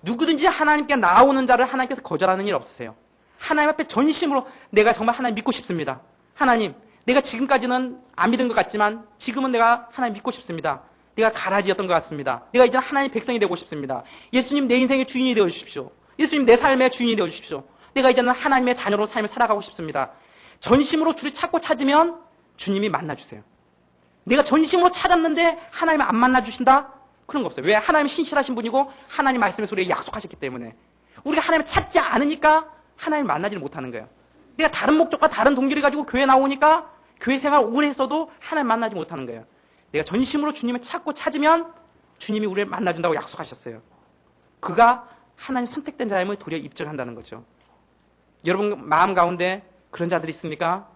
누구든지 하나님께 나오는 자를 하나님께서 거절하는 일 없으세요. 하나님 앞에 전심으로 내가 정말 하나님 믿고 싶습니다. 하나님, 내가 지금까지는 안 믿은 것 같지만 지금은 내가 하나님 믿고 싶습니다. 내가 가라지였던 것 같습니다. 내가 이제 하나님의 백성이 되고 싶습니다. 예수님 내 인생의 주인이 되어 주십시오. 예수님 내 삶의 주인이 되어 주십시오. 내가 이제는 하나님의 자녀로 삶을 살아가고 싶습니다. 전심으로 주를 찾고 찾으면 주님이 만나주세요. 내가 전심으로 찾았는데 하나님이 안 만나주신다? 그런 거 없어요. 왜? 하나님이 신실하신 분이고 하나님 말씀의 소리에 약속하셨기 때문에. 우리가 하나님을 찾지 않으니까 하나님을 만나지를 못하는 거예요. 내가 다른 목적과 다른 동기를 가지고 교회 나오니까 교회 생활 오래 했어도 하나님 만나지 못하는 거예요. 내가 전심으로 주님을 찾고 찾으면 주님이 우리를 만나준다고 약속하셨어요. 그가 하나님 선택된 자임을 도리어 입증한다는 거죠. 여러분 마음 가운데 그런 자들이 있습니까?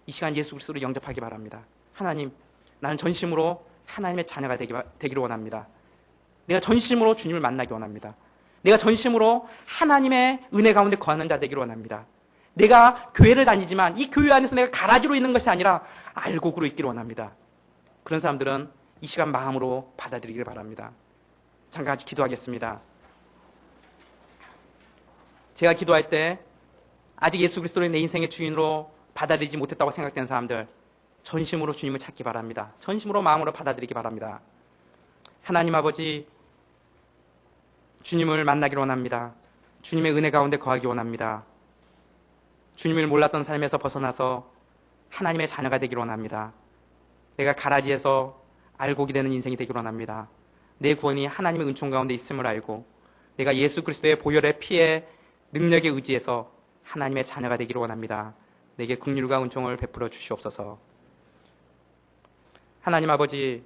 이 시간 예수 그리스도를 영접하기 바랍니다. 하나님, 나는 전심으로 하나님의 자녀가 되기를 원합니다. 내가 전심으로 주님을 만나기 원합니다. 내가 전심으로 하나님의 은혜 가운데 거하는 자 되기를 원합니다. 내가 교회를 다니지만 이 교회 안에서 내가 가라지로 있는 것이 아니라 알곡으로 있기를 원합니다. 그런 사람들은 이 시간 마음으로 받아들이기를 바랍니다. 잠깐 같이 기도하겠습니다. 제가 기도할 때 아직 예수 그리스도를 내 인생의 주인으로 받아들이지 못했다고 생각되는 사람들, 전심으로 주님을 찾기 바랍니다. 전심으로 마음으로 받아들이기 바랍니다. 하나님 아버지, 주님을 만나기를 원합니다. 주님의 은혜 가운데 거하기 원합니다. 주님을 몰랐던 삶에서 벗어나서 하나님의 자녀가 되기를 원합니다. 내가 가라지에서 알곡이 되는 인생이 되기를 원합니다. 내 구원이 하나님의 은총 가운데 있음을 알고 내가 예수 그리스도의 보혈의 피의 능력에 의지해서 하나님의 자녀가 되기를 원합니다. 내게 긍휼과 은총을 베풀어 주시옵소서. 하나님 아버지,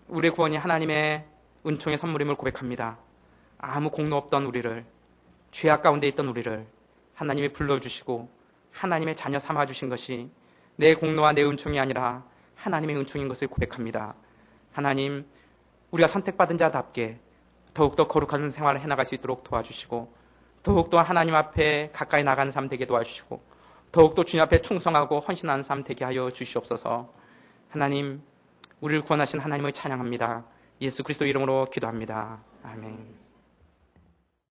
우리의 구원이 하나님의 은총의 선물임을 고백합니다. 아무 공로 없던 우리를, 죄악 가운데 있던 우리를 하나님이 불러주시고 하나님의 자녀 삼아주신 것이 내 공로와 내 은총이 아니라 하나님의 은총인 것을 고백합니다. 하나님, 우리가 선택받은 자답게 더욱더 거룩한 생활을 해나갈 수 있도록 도와주시고 더욱더 하나님 앞에 가까이 나가는 삶 되게 도와주시고 더욱더 주님 앞에 충성하고 헌신하는 삶 되게 하여 주시옵소서. 하나님, 우리를 구원하신 하나님을 찬양합니다. 예수 그리스도 이름으로 기도합니다. 아멘.